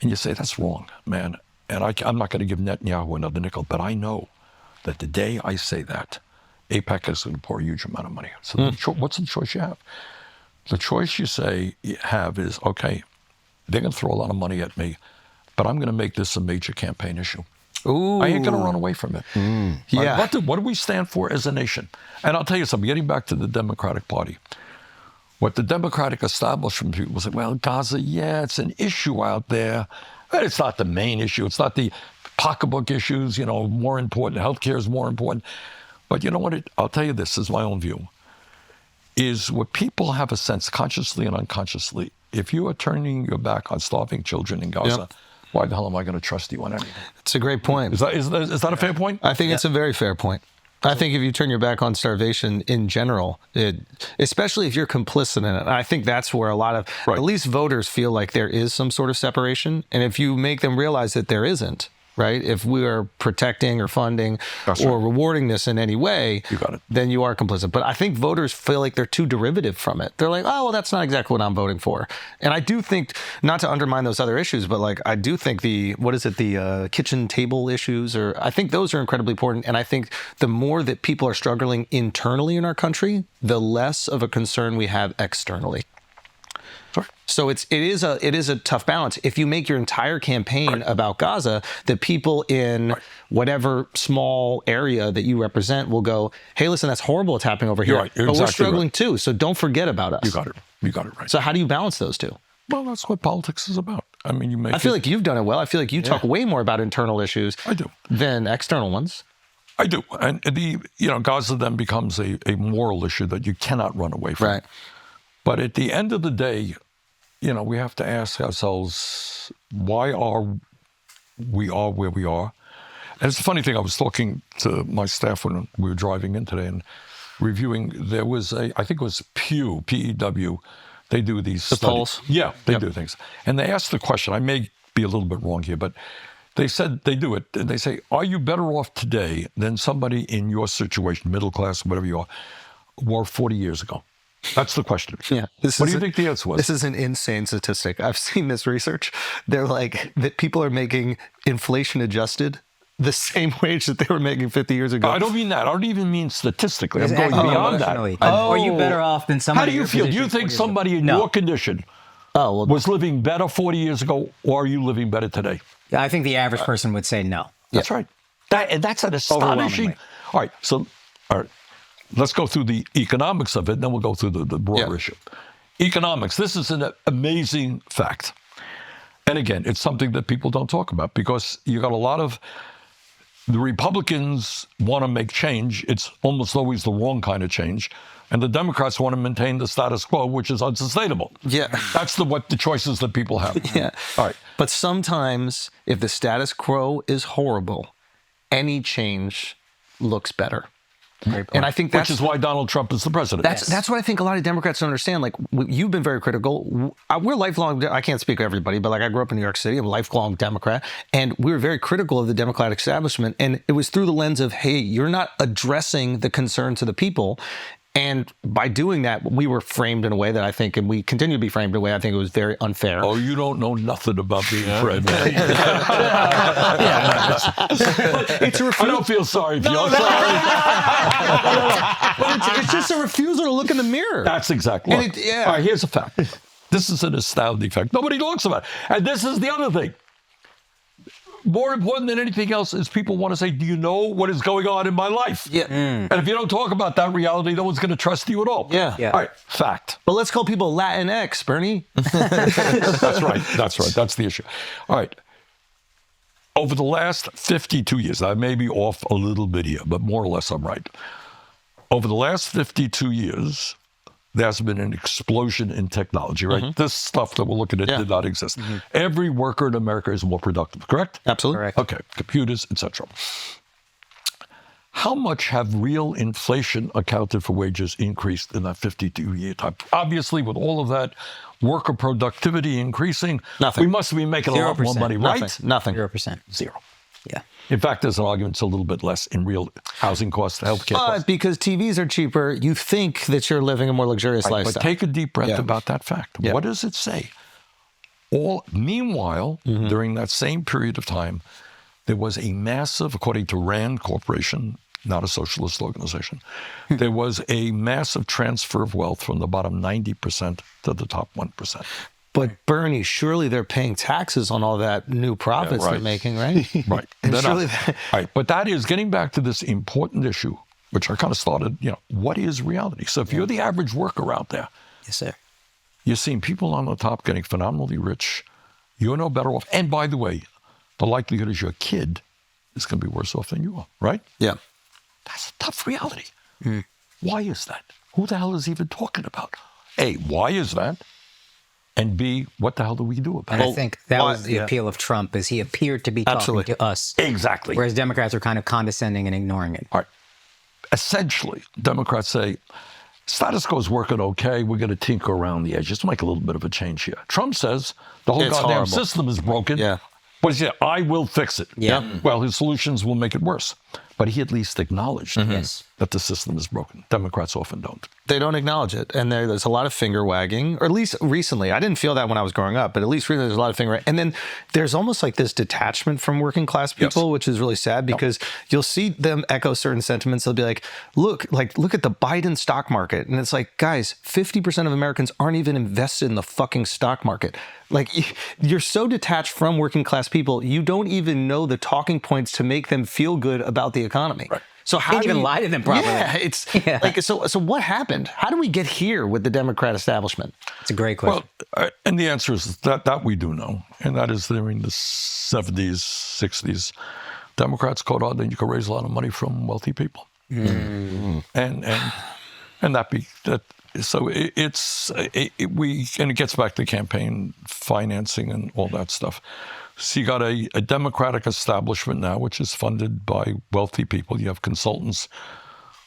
And you say, that's wrong, man. And I'm not going to give Netanyahu another nickel, but I know that the day I say that, AIPAC is going to pour a huge amount of money. So what's the choice you have? The choice you have is, okay, they're going to throw a lot of money at me, but I'm going to make this a major campaign issue. Ooh. I ain't going to run away from it. Yeah. What do we stand for as a nation? And I'll tell you something, getting back to the Democratic Party, what the Democratic establishment people say, well, Gaza, it's an issue out there, but it's not the main issue. It's not the pocketbook issues, more important. Healthcare is more important. But you know what? I'll tell you this is my own view, is what people have a sense, consciously and unconsciously, if you are turning your back on starving children in Gaza, why the hell am I going to trust you on anything? It's a great point. Is that a fair point? I think it's a very fair point. I think if you turn your back on starvation in general, especially if you're complicit in it, I think that's where a lot of, at least voters feel like there is some sort of separation. And if you make them realize that there isn't, right? If we are protecting or funding or rewarding this in any way, You got it. then you are complicit. But I think voters feel like they're too derivative from it. They're like, oh, well, that's not exactly what I'm voting for. And I do think, not to undermine those other issues, but like I do think the kitchen table issues, or I think those are incredibly important. And I think the more that people are struggling internally in our country, the less of a concern we have externally. So it is a tough balance. If you make your entire campaign about Gaza, the people in whatever small area that you represent will go, hey, listen, that's horrible what's happening over here. You're right. You're but we're exactly struggling right. too, so don't forget about us. You got it. You got it right. So how do you balance those two? Well, that's what politics is about. I mean, you make. I feel like you've done it well. I feel like you talk way more about internal issues I do. than external ones. I do. And Gaza then becomes a moral issue that you cannot run away from. Right. But at the end of the day, we have to ask ourselves, why are we where we are? And it's a funny thing, I was talking to my staff when we were driving in today and reviewing, there was I think it was Pew, P-E-W, they do these studies. polls? Yeah, they do things. And they asked the question, I may be a little bit wrong here, but they said they do it. And they say, are you better off today than somebody in your situation, middle class, whatever you are, were 40 years ago? That's the question. Yeah. What do you think the answer was? This is an insane statistic. I've seen this research. They're like that people are making inflation adjusted the same wage that they were making 50 years ago. I don't mean that. I don't even mean statistically. I'm It's going actually beyond that. emotionally. Are you better off than somebody? How do you in your feel? Do you position think 40 years ago? somebody in No. your condition Oh, well, was living better 40 years ago, or are you living better today? I think the average person would say no. That's right. That's an astonishing. Overwhelmingly. All right. Let's go through the economics of it, and then we'll go through the broader issue. Economics. This is an amazing fact. And again, it's something that people don't talk about because you got a lot of the Republicans want to make change. It's almost always the wrong kind of change. And the Democrats want to maintain the status quo, which is unsustainable. Yeah. That's what the choices that people have. Yeah. All right. But sometimes if the status quo is horrible, any change looks better. And I think that's Which is why Donald Trump is the president. That's what I think a lot of Democrats don't understand. Like, you've been very critical. We're lifelong, I can't speak for everybody, but like I grew up in New York City, I'm a lifelong Democrat, and we were very critical of the Democratic establishment. And it was through the lens of, hey, you're not addressing the concerns of the people. And by doing that, we were framed in a way that I think, and we continue to be framed in a way I think it was very unfair. Oh, you don't know nothing about being framed. It's a I don't feel sorry for you. I'm sorry. But it's just a refusal to look in the mirror. That's exactly And right. yeah. All right, here's a fact. This is an astounding fact. Nobody talks about it. And this is the other thing. More important than anything else is people want to say, do you know what is going on in my life? Yeah. And if you don't talk about that reality, no one's going to trust you at all. Yeah. Yeah. All right, fact. But let's call people Latinx, Bernie. That's right. That's right. That's the issue. All right. Over the last 52 years, I may be off a little bit here, but more or less I'm right. Over the last 52 years, there's been an explosion in technology, right? This stuff that we're looking at did not exist. Every worker in America is more productive, correct? Absolutely. Correct. Okay, computers, etc. How much have real inflation accounted for wages increased in that 52-year time? Obviously, with all of that worker productivity increasing, Nothing. we must be making a lot more 0%. money, right? Nothing. 0%. Zero. Yeah. In fact, there's an argument it's a little bit less in real housing costs, healthcare But costs. because TVs are cheaper, you think that you're living a more luxurious But lifestyle. take a deep breath Yeah. about that fact. Yeah. What does it say? Meanwhile, during that same period of time, there was a massive, according to RAND Corporation, not a socialist organization, there was a massive transfer of wealth from the bottom 90% to the top 1%. But Bernie, surely they're paying taxes on all that new profits right. they're making, right? Right. And They're surely not. Right. But that is getting back to this important issue, which I kind of started, what is reality? So if you're the average worker out there, Yes, sir. you're seeing people on the top getting phenomenally rich. You're no better off. And by the way, the likelihood is your kid is going to be worse off than you are, right? Yeah. That's a tough reality. Why is that? Who the hell is even talking about? A, why is that? And B, what the hell do we do about And it? I think that was the appeal of Trump, is he appeared to be talking Absolutely. to us. Exactly. Whereas Democrats are kind of condescending and ignoring it. All right. Essentially, Democrats say, status quo is working okay. We're going to tinker around the edges, make a little bit of a change here. Trump says the whole It's goddamn horrible. system is broken. Yeah. But he said, I will fix it. Yeah. Well, his solutions will make it worse. But he at least acknowledged that the system is broken. Democrats often don't. They don't acknowledge it. And there's a lot of finger wagging, or at least recently. I didn't feel that when I was growing up, but at least recently there's a lot of finger wagging. And then there's almost like this detachment from working class people, which is really sad because you'll see them echo certain sentiments. They'll be like, look at the Biden stock market. And it's like, guys, 50% of Americans aren't even invested in the fucking stock market. Like, you're so detached from working class people, you don't even know the talking points to make them feel good about the economy. Right. So how Can't do even you, lie to them properly. Yeah, like so what happened? How do we get here with the Democrat establishment? It's a great question. Well, and the answer is that we do know, and that is during the 70s, 60s, Democrats caught on that you could raise a lot of money from wealthy people, and it gets back to campaign financing and all that stuff. So you got a Democratic establishment now, which is funded by wealthy people. You have consultants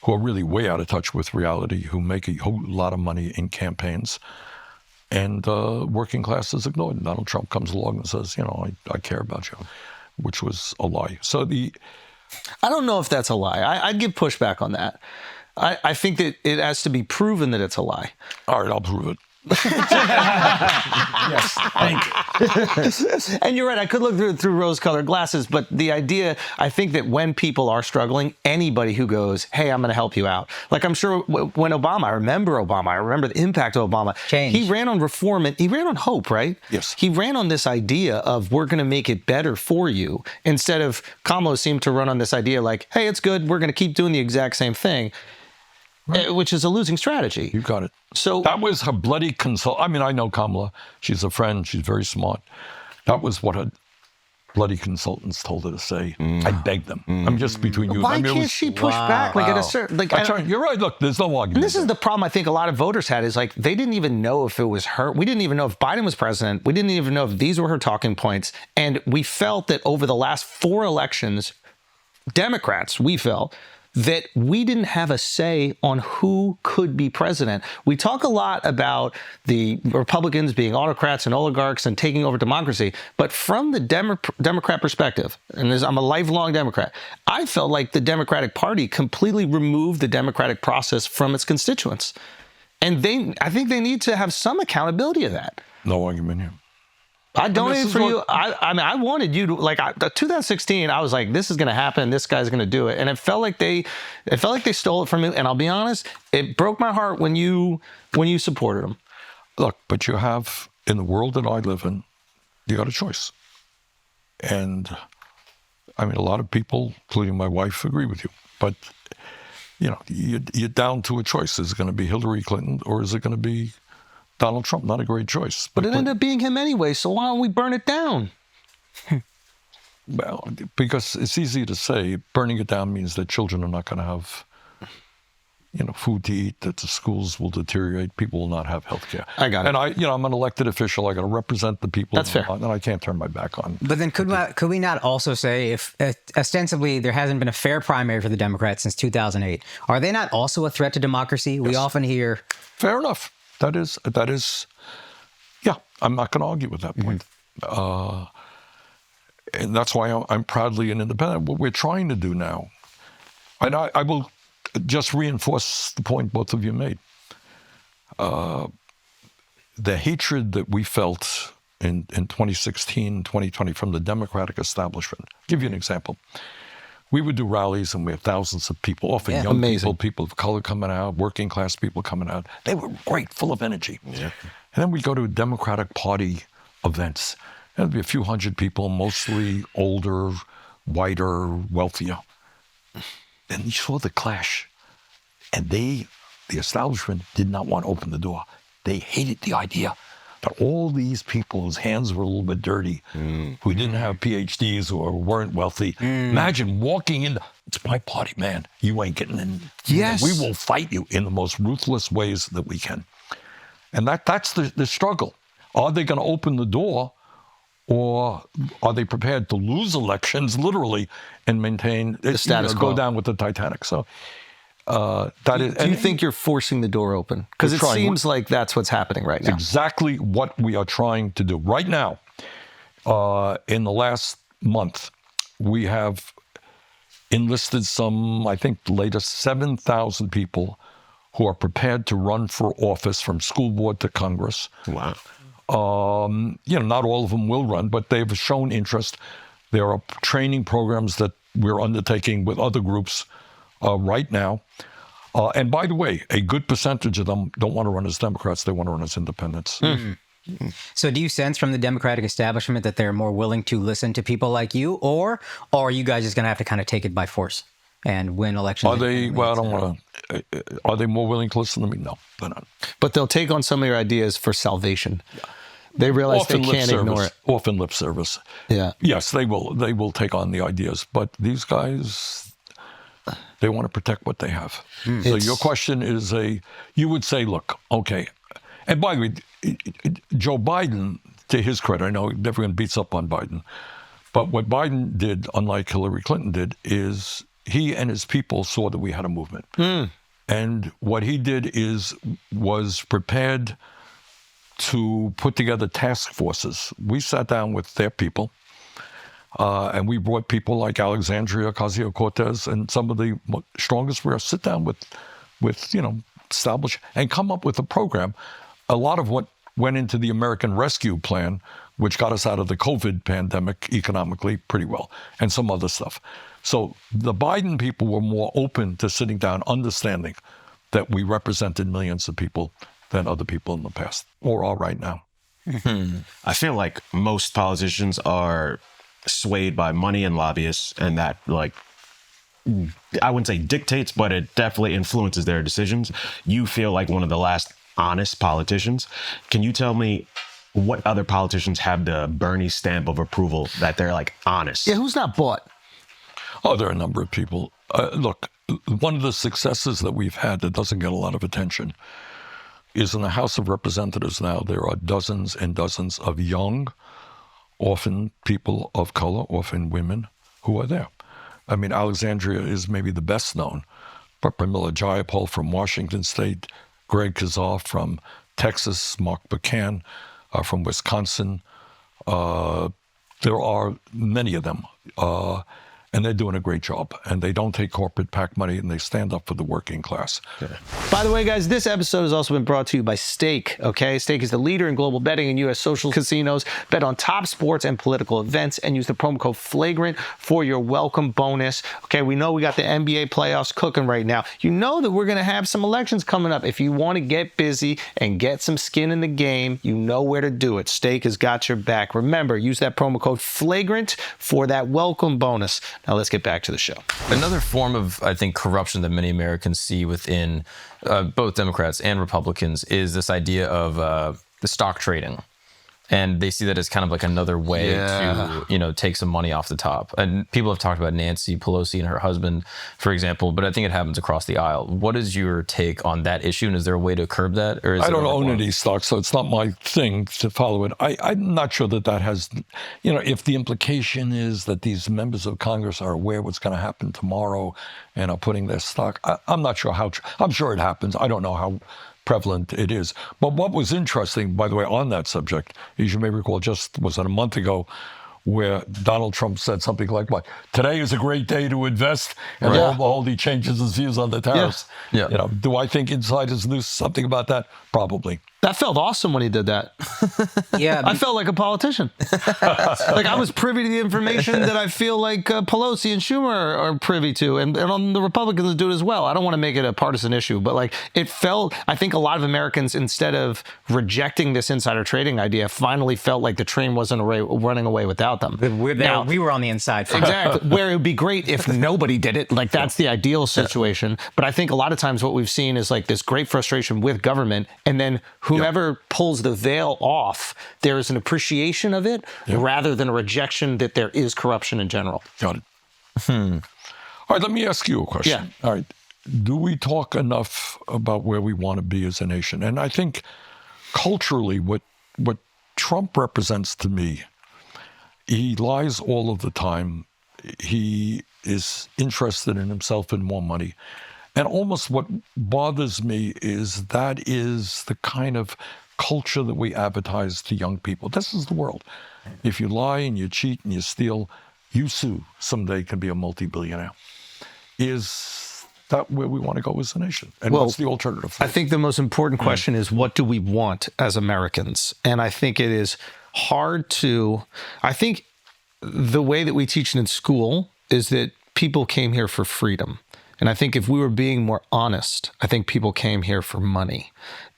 who are really way out of touch with reality, who make a whole lot of money in campaigns. And working class is ignored. And Donald Trump comes along and says, I care about you, which was a lie. So I don't know if that's a lie. I'd give pushback on that. I think that it has to be proven that it's a lie. All right, I'll prove it. Yes, thank you. And you're right, I could look through rose-colored glasses, but the idea, I think that when people are struggling, anybody who goes, hey, I'm going to help you out. Like, I'm sure when I remember the impact of Obama. Change. He ran on reform, and he ran on hope, right? Yes. He ran on this idea of we're going to make it better for you, instead of Kamala seemed to run on this idea like, hey, it's good, we're going to keep doing the exact same thing. Which is a losing strategy. You got it. So that was her bloody consult. I mean, I know Kamala. She's a friend. She's very smart. That was what her bloody consultants told her to say. I begged them. I'm just between you. why and me. can't she push back? Like at a certain, like You're right. Look, there's no argument. and this is the problem I think a lot of voters had is like they didn't even know if it was her. We didn't even know if Biden was president. We didn't even know if these were her talking points. And we felt that over the last 4 elections, Democrats, we felt that we didn't have a say on who could be president. We talk a lot about the Republicans being autocrats and oligarchs and taking over democracy, but from the Democrat perspective, and I'm a lifelong Democrat, I felt like the Democratic Party completely removed the democratic process from its constituents. And I think they need to have some accountability of that. No argument here. I donated for you. I mean, I wanted you to, like, 2016, I was like, this is going to happen. This guy's going to do it. And it felt like they stole it from me. And I'll be honest, it broke my heart when you supported them. Look, but you have, in the world that I live in, you got a choice. And I mean, a lot of people, including my wife, agree with you. But, you're down to a choice. Is it going to be Hillary Clinton or is it going to be Donald Trump? Not a great choice. But it ended up being him anyway, so why don't we burn it down? Well, because it's easy to say burning it down means that children are not going to have, food to eat, that the schools will deteriorate, people will not have health care. I got it. And I'm an elected official. I got to represent the people. That's fair. And I can't turn my back on. But then could we not also say if ostensibly there hasn't been a fair primary for the Democrats since 2008, are they not also a threat to democracy? Yes. We often hear... Fair enough. That is, yeah, I'm not going to argue with that point. And that's why I'm proudly an independent. What we're trying to do now, and I will just reinforce the point both of you made. The hatred that we felt in 2016, 2020 from the Democratic establishment. I'll give you an example. We would do rallies and we have thousands of people, often young people of color coming out, working class people coming out. They were great, full of energy. Yeah. And then we go to Democratic Party events. There'd be a few hundred people, mostly older, whiter, wealthier. And you saw the clash. And the establishment did not want to open the door. They hated the idea that all these people whose hands were a little bit dirty, who didn't have PhDs or weren't wealthy, imagine walking in, it's my party, man. You ain't getting in. Yes. We will fight you in the most ruthless ways that we can. And that's the struggle. Are they going to open the door, or are they prepared to lose elections, literally, and maintain the status quo? Go down with the Titanic. So do you think you're forcing the door open? Because it seems like that's what's happening right now. Exactly what we are trying to do right now. In the last month, we have enlisted some, I think, the latest 7,000 people who are prepared to run for office from school board to Congress. Wow. Not all of them will run, but they've shown interest. There are training programs that we're undertaking with other groups right now. And by the way, a good percentage of them don't want to run as Democrats. They want to run as independents. So do you sense from the Democratic establishment that they're more willing to listen to people like you, or are you guys just going to have to kind of take it by force and win elections? Are they, well, I don't want to, are they more willing to listen to me? No, they're not. But they'll take on some of your ideas for salvation. They realize Often they can't ignore it. Often lip service. Yeah. Yes, they will. They will take on the ideas. But these guys, they want to protect what they have. So your question is you would say, look, okay. And by the way, Joe Biden, to his credit, I know everyone beats up on Biden, but what Biden did, unlike Hillary Clinton did, is he and his people saw that we had a movement. And what he did was prepared to put together task forces. We sat down with their people, and we brought people like Alexandria Ocasio-Cortez and some of the strongest for us. Sit down with establish and come up with a program. A lot of what went into the American Rescue Plan, which got us out of the COVID pandemic economically pretty well, and some other stuff. So the Biden people were more open to sitting down, understanding that we represented millions of people than other people in the past, or are right now. I feel like most politicians are swayed by money and lobbyists, and that, like, I wouldn't say dictates, but it definitely influences their decisions. You feel like one of the last honest politicians. Can you tell me what other politicians have the Bernie stamp of approval that they're like honest? Yeah, who's not bought? Oh, there are a number of people. Look, one of the successes that we've had that doesn't get a lot of attention is in the House of Representatives now, there are dozens and dozens of young, often people of color, often women, who are there. I mean, Alexandria is maybe the best known, but Pramila Jayapal from Washington State, Greg Kazar from Texas, Mark Buchan from Wisconsin. There are many of them, and they're doing a great job. And they don't take corporate PAC money, and they stand up for the working class. Okay. By the way, guys, this episode has also been brought to you by Stake, okay? Stake is the leader in global betting in U.S. social casinos. Bet on top sports and political events and use the promo code FLAGRANT for your welcome bonus. Okay, we know we got the NBA playoffs cooking right now. You know that we're going to have some elections coming up. If you want to get busy and get some skin in the game, you know where to do it. Stake has got your back. Remember, use that promo code FLAGRANT for that welcome bonus. Now let's get back to the show. Another form of, I think, corruption that many Americans see within both Democrats and Republicans is this idea of the stock trading. And they see that as kind of like another way to, take some money off the top. And people have talked about Nancy Pelosi and her husband, for example, but I think it happens across the aisle. What is your take on that issue? And is there a way to curb that? Or is I don't own any stocks, so it's not my thing to follow it. I'm not sure that has, if the implication is that these members of Congress are aware what's going to happen tomorrow and are putting their stock, I'm not sure how, I'm sure it happens. I don't know how prevalent it is. But what was interesting, by the way, on that subject, as you may recall, was it a month ago, where Donald Trump said something like, "What? Today is a great day to invest," and lo and behold, he changes his views on the tariffs. Yeah. Do I think insiders knew something about that? Probably. That felt awesome when he did that. Yeah, I felt like a politician. Like I was privy to the information that I feel like Pelosi and Schumer are privy to, and on the Republicans do it as well. I don't want to make it a partisan issue, but like it felt, I think a lot of Americans, instead of rejecting this insider trading idea, finally felt like the train wasn't running away without them. We were on the inside. Exactly. Where it would be great if nobody did it. Like that's the ideal situation. But I think a lot of times what we've seen is like this great frustration with government, and then whomever pulls the veil off, there is an appreciation of it rather than a rejection that there is corruption in general. Got it. All right, let me ask you a question. Yeah. All right. Do we talk enough about where we want to be as a nation? And I think culturally, what Trump represents to me, he lies all of the time. He is interested in himself and more money. And almost what bothers me is that is the kind of culture that we advertise to young people. This is the world. If you lie and you cheat and you steal, you too someday can be a multi-billionaire. Is that where we want to go as a nation? And what's the alternative? I think the most important question is, what do we want as Americans? And I think it is hard to, I think the way that we teach it in school is that people came here for freedom. And I think if we were being more honest, I think people came here for money.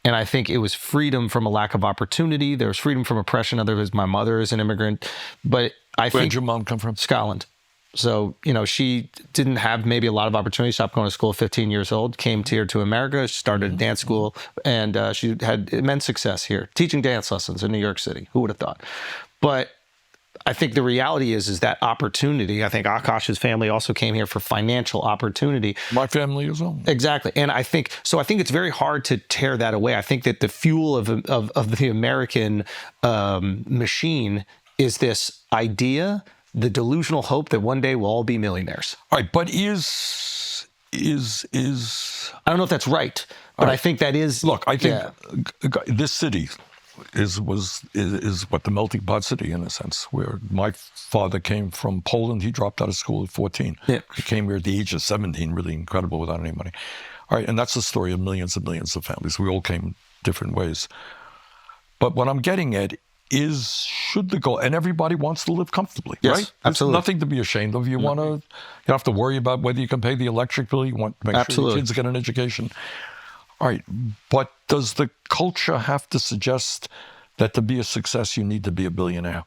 And I think it was freedom from a lack of opportunity. There was freedom from oppression. Otherwise, my mother is an immigrant. But I think— Where'd your mom come from? Scotland. So, you know, she didn't have maybe a lot of opportunity. Stopped going to school at 15 years old, came here to America, she started a dance school, and she had immense success here, teaching dance lessons in New York City. Who would have thought? But I think the reality is that opportunity. I think Akash's family also came here for financial opportunity. My family as well. Exactly. And I think it's very hard to tear that away. I think that the fuel of the American machine is this idea, the delusional hope that one day we'll all be millionaires. All right, but is I don't know if that's right, but I think that is. Look, I think this city is what the melting pot city in a sense, where my father came from Poland. He dropped out of school at 14. Yeah. He came here at the age of 17, really incredible, without any money. All right, and that's the story of millions and millions of families. We all came different ways. But what I'm getting at is, should the goal, and everybody wants to live comfortably, Yes, right? absolutely. There's nothing to be ashamed of. You want to, you don't have to worry about whether you can pay the electric bill. You want to make sure your kids get an education. All right, but does the culture have to suggest that to be a success, you need to be a billionaire?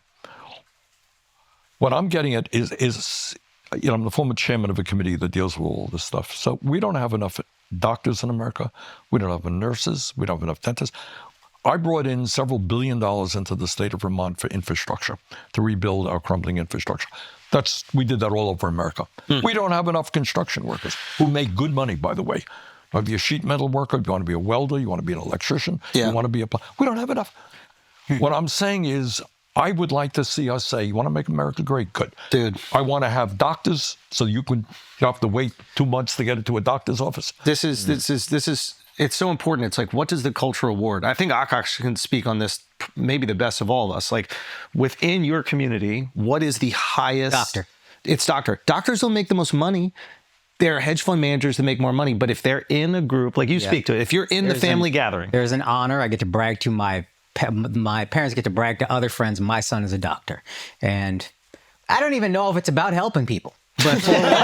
What I'm getting at is, you know, I'm the former chairman of a committee that deals with all this stuff. So we don't have enough doctors in America. We don't have enough nurses. We don't have enough dentists. I brought in several $1 billion into the state of Vermont for infrastructure, to rebuild our crumbling infrastructure. We did that all over America. We don't have enough construction workers who make good money, by the way. You want to be a sheet metal worker, you want to be a welder, you want to be an electrician, you want to be we don't have enough. What I'm saying is, I would like to see us say, you want to make America great? Good. Dude. I want to have doctors so you have to wait 2 months to get into a doctor's office. This is it's so important. It's like, what does the culture award? I think Akash can speak on this maybe the best of all of us. Like, within your community, what is the highest? Doctor. It's doctor. Doctors don't make the most money. There are hedge fund managers that make more money. But if they're in a group, like you speak to it, if you're in the family gathering. There's an honor. I get to brag to my parents get to brag to other friends. My son is a doctor. And I don't even know if it's about helping people. But for whatever reason,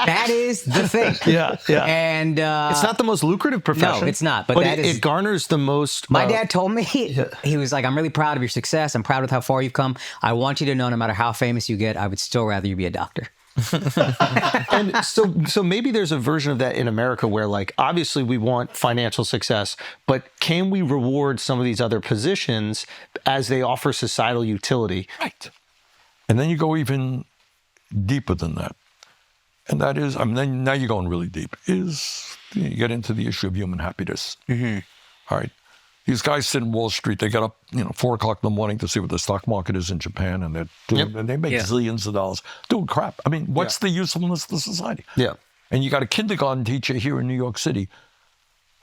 that is the thing. Yeah. And it's not the most lucrative profession. No, it's not. But that is, it garners the most. My dad told me, he was like, I'm really proud of your success. I'm proud of how far you've come. I want you to know, no matter how famous you get, I would still rather you be a doctor. And so maybe there's a version of that in America where, like, obviously we want financial success, but can we reward some of these other positions as they offer societal utility? Right. And then you go even deeper than that. And that is, I mean, then now you're going really deep, is you get into the issue of human happiness. All right. These guys sit in Wall Street, they get up, 4 o'clock in the morning to see what the stock market is in Japan, and and they make zillions of dollars doing crap. I mean, what's the usefulness to society? Yeah. And you got a kindergarten teacher here in New York City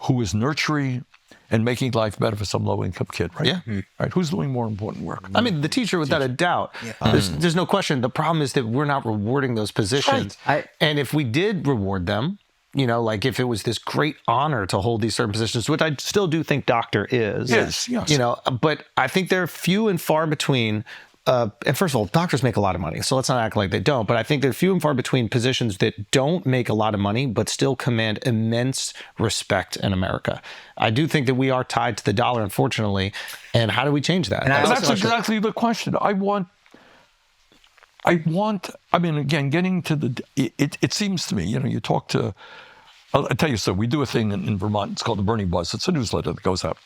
who is nurturing and making life better for some low-income kid, right? Yeah. Right. Who's doing more important work? I mean, the teacher, without a doubt. There's no question. The problem is that we're not rewarding those positions. And if we did reward them, like if it was this great honor to hold these certain positions, which I still do think doctor is. Yes. But I think they're few and far between. And first of all, doctors make a lot of money, so let's not act like they don't. But I think they're few and far between positions that don't make a lot of money, but still command immense respect in America. I do think that we are tied to the dollar, unfortunately. And how do we change that? And that's exactly the question. I mean, again, getting to it seems to me, you talk to, I'll tell you so, we do a thing in Vermont, it's called the Burning Buzz. It's a newsletter that goes out.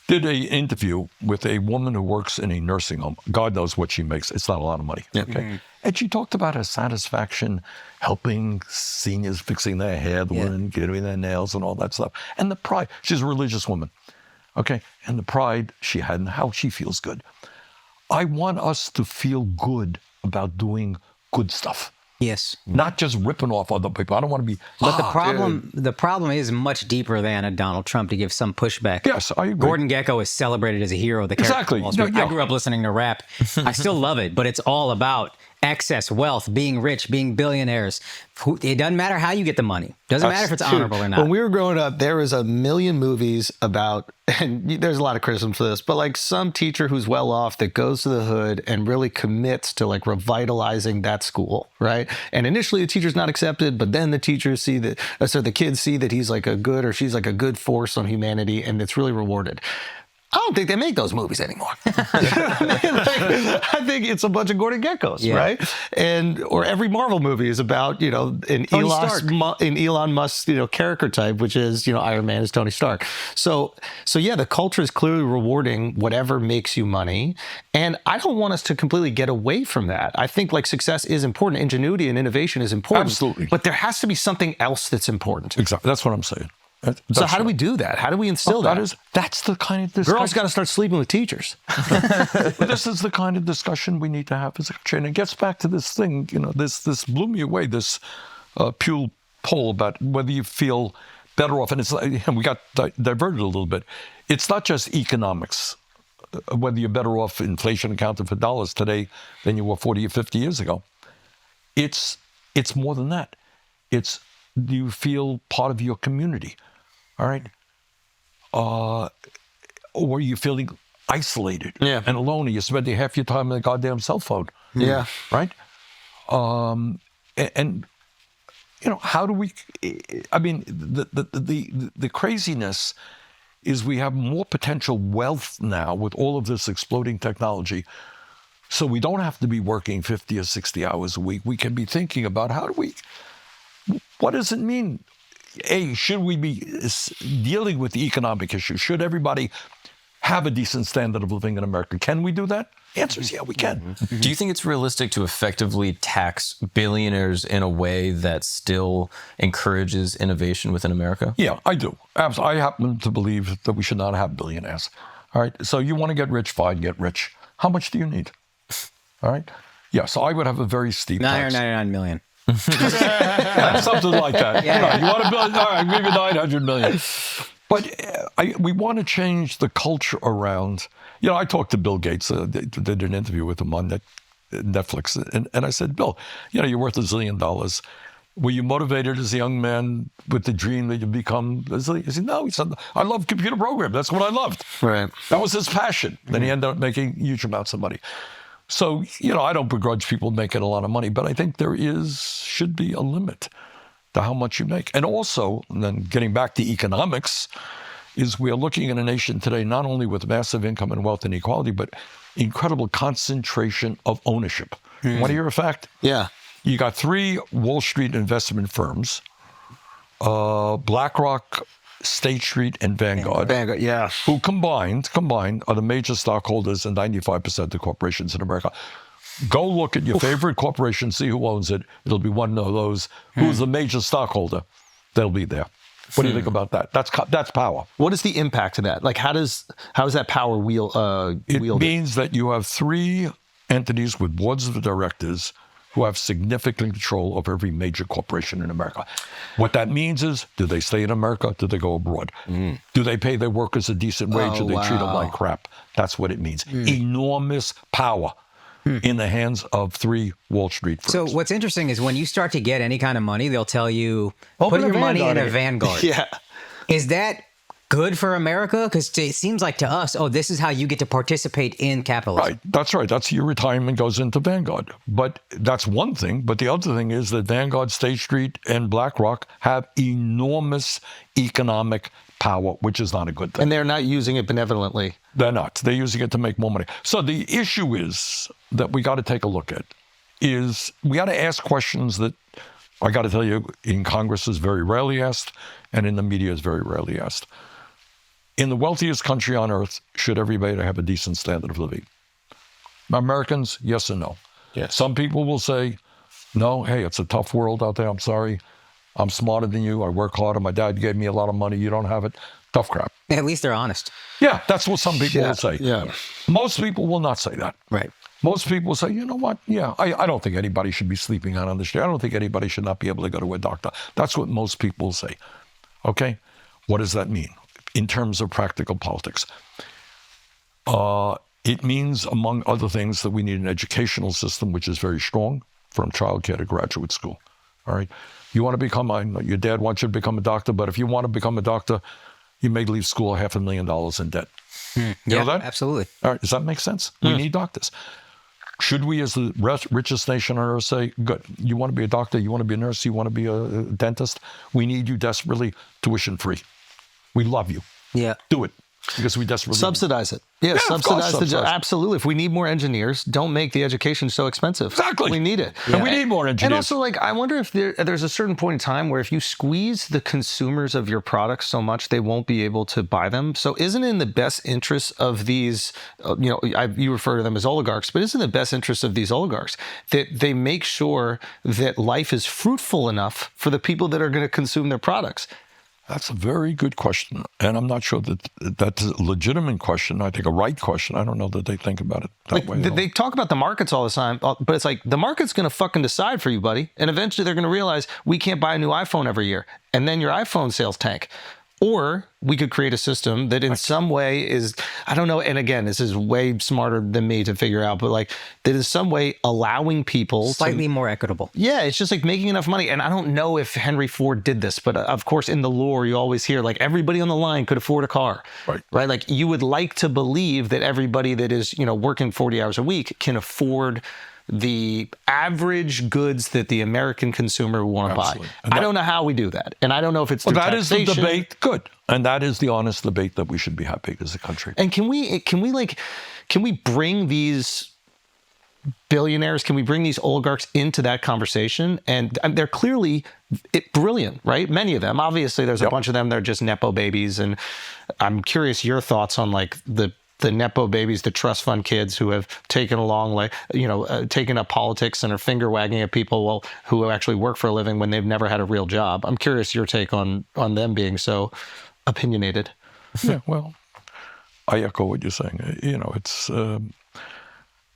Did an interview with a woman who works in a nursing home. God knows what she makes. It's not a lot of money. Okay. And she talked about her satisfaction helping seniors, fixing their hair, the women getting their nails and all that stuff. And the pride. She's a religious woman. Okay. And the pride she had and how she feels good. I want us to feel good about doing good stuff. Yes. not just ripping off other people. I don't want to be. But the problem is much deeper than a Donald Trump, to give some pushback. Yes, I agree. Gordon Gekko is celebrated as a hero. The character Exactly. of Wall Street. No, I grew up listening to rap. I still love it, but it's all about excess wealth, being rich, being billionaires. It doesn't matter how you get the money. Doesn't matter if it's honorable or not. When we were growing up, there was a million movies about, and there's a lot of criticism for this, but like some teacher who's well off that goes to the hood and really commits to like revitalizing that school, right? And initially the teacher's not accepted, but then the teachers see that, so the kids see that he's like a good, or she's like a good force on humanity, and it's really rewarded. I don't think they make those movies anymore. I think it's a bunch of Gordon Gekkos, right? And or every Marvel movie is about, you know, an Elon Musk, you know, character type, which is, you know, Iron Man is Tony Stark. So yeah, the culture is clearly rewarding whatever makes you money, and I don't want us to completely get away from that. I think like success is important, ingenuity and innovation is important, Absolutely. but there has to be something else that's important. Exactly. That's what I'm saying. So how do we do that? How do we instill that? That's the kind of discussion. Girls got to start sleeping with teachers. This is the kind of discussion we need to have as a country. And it gets back to this thing, you know, this blew me away, this Pew poll about whether you feel better off. And it's like, we got diverted a little bit. It's not just economics, whether you're better off inflation accounted for dollars today than you were 40 or 50 years ago. It's more than that. It's, do you feel part of your community? All right. Or are you feeling isolated and alone, and you're spending half your time on the goddamn cell phone? Yeah. Right? And you know, how do we, I mean, the craziness is we have more potential wealth now with all of this exploding technology. So we don't have to be working 50 or 60 hours a week. We can be thinking about what does it mean? Should we be dealing with the economic issue? Should everybody have a decent standard of living in America? Can we do that? The answer is yeah, we can. Do you think it's realistic to effectively tax billionaires in a way that still encourages innovation within America? Yeah, I do. Absolutely. I happen to believe that we should not have billionaires. All right. So you want to get rich, fine, get rich. How much do you need? All right. Yeah. So I would have a very steep tax. 999 million. Something like that. Yeah. You want $1 billion? All right, maybe 900 million. But we want to change the culture around. You know, I talked to Bill Gates. Did an interview with him on Netflix, and I said, Bill, you know, you're worth $1 zillion. Were you motivated as a young man with the dream that you become a zillion? He said, no. He said, I love computer programming. That's what I loved. Right. That was his passion. Then he ended up making huge amounts of money. So, you know, I don't begrudge people making a lot of money, but I think there should be a limit to how much you make. And also, and then getting back to economics, is we're looking at a nation today not only with massive income and wealth inequality, but incredible concentration of ownership. Want to hear a fact? Yeah. You got 3 Wall Street investment firms, BlackRock, State Street, and Vanguard, Yeah. who combined are the major stockholders in 95% of the corporations in America. Go look at your favorite corporation, see who owns it. It'll be one of those. Who's the major stockholder? They'll be there. What do you think about that? That's power. What is the impact of that? Like, how is that power wielded? It means that you have 3 entities with boards of directors who have significant control of every major corporation in America. What that means is, do they stay in America? Do they go abroad? Do they pay their workers a decent wage? Or do they treat them like crap? That's what it means. Enormous power in the hands of 3 Wall Street firms. So what's interesting is when you start to get any kind of money, they'll tell you, put your money in a Vanguard. Yeah. Is that good for America? Because it seems like to us, this is how you get to participate in capitalism. Right. That's right. That's your retirement goes into Vanguard. But that's one thing. But the other thing is that Vanguard, State Street, and BlackRock have enormous economic power, which is not a good thing. And they're not using it benevolently. They're not. They're using it to make more money. So the issue is that we got to take a look at is we got to ask questions that I got to tell you in Congress is very rarely asked and in the media is very rarely asked. In the wealthiest country on earth, should everybody have a decent standard of living? Americans, yes and no. Yes. Some people will say, no, hey, it's a tough world out there. I'm sorry. I'm smarter than you. I work harder. My dad gave me a lot of money. You don't have it. Tough crap. At least they're honest. Yeah, that's what some people will say. Yeah. Most people will not say that. Right. Most people say, you know what? Yeah, I don't think anybody should be sleeping out on the street. I don't think anybody should not be able to go to a doctor. That's what most people say. Okay? What does that mean in terms of practical politics? It means, among other things, that we need an educational system which is very strong, from childcare to graduate school. All right? You want to become, your dad wants you to become a doctor, but if you want to become a doctor, you may leave school $500,000 in debt. You know that? Absolutely. All right, does that make sense? We need doctors. Should we, as the richest nation on earth, say, good, you want to be a doctor, you want to be a nurse, you want to be a dentist? We need you desperately, tuition free. We love you. Yeah. Do it. Because we desperately Subsidize it. Yeah, subsidize the job. Absolutely. If we need more engineers, don't make the education so expensive. Exactly. We need it. And we need more engineers. And also, like, I wonder if there's a certain point in time where if you squeeze the consumers of your products so much, they won't be able to buy them. So isn't it in the best interest of these, you refer to them as oligarchs, but isn't it in the best interest of these oligarchs that they make sure that life is fruitful enough for the people that are going to consume their products? That's a very good question. And I'm not sure that that's a legitimate question. I think a right question. I don't know that they think about it that way. They talk about the markets all the time, but it's like the market's going to fucking decide for you, buddy. And eventually they're going to realize we can't buy a new iPhone every year. And then your iPhone sales tank. Or we could create a system that in some way is, I don't know, and again, this is way smarter than me to figure out, but like that in some way allowing people slightly more equitable. Yeah, it's just like making enough money. And I don't know if Henry Ford did this, but of course in the lore you always hear like everybody on the line could afford a car, right? Like you would like to believe that everybody that is, working 40 hours a week can afford the average goods that the American consumer will want to buy. I don't know how we do that. And I don't know if it's through taxation. Is the debate. Good. And that is the honest debate that we should be having as a country. And can we bring these billionaires, can we bring these oligarchs into that conversation? And they're clearly brilliant, right? Many of them. Obviously, there's a bunch of them that are just Nepo babies. And I'm curious your thoughts on like the Nepo babies, the trust fund kids who have taken along, taken up politics and are finger wagging at people who actually work for a living when they've never had a real job. I'm curious your take on them being so opinionated. Yeah, well, I echo what you're saying. It's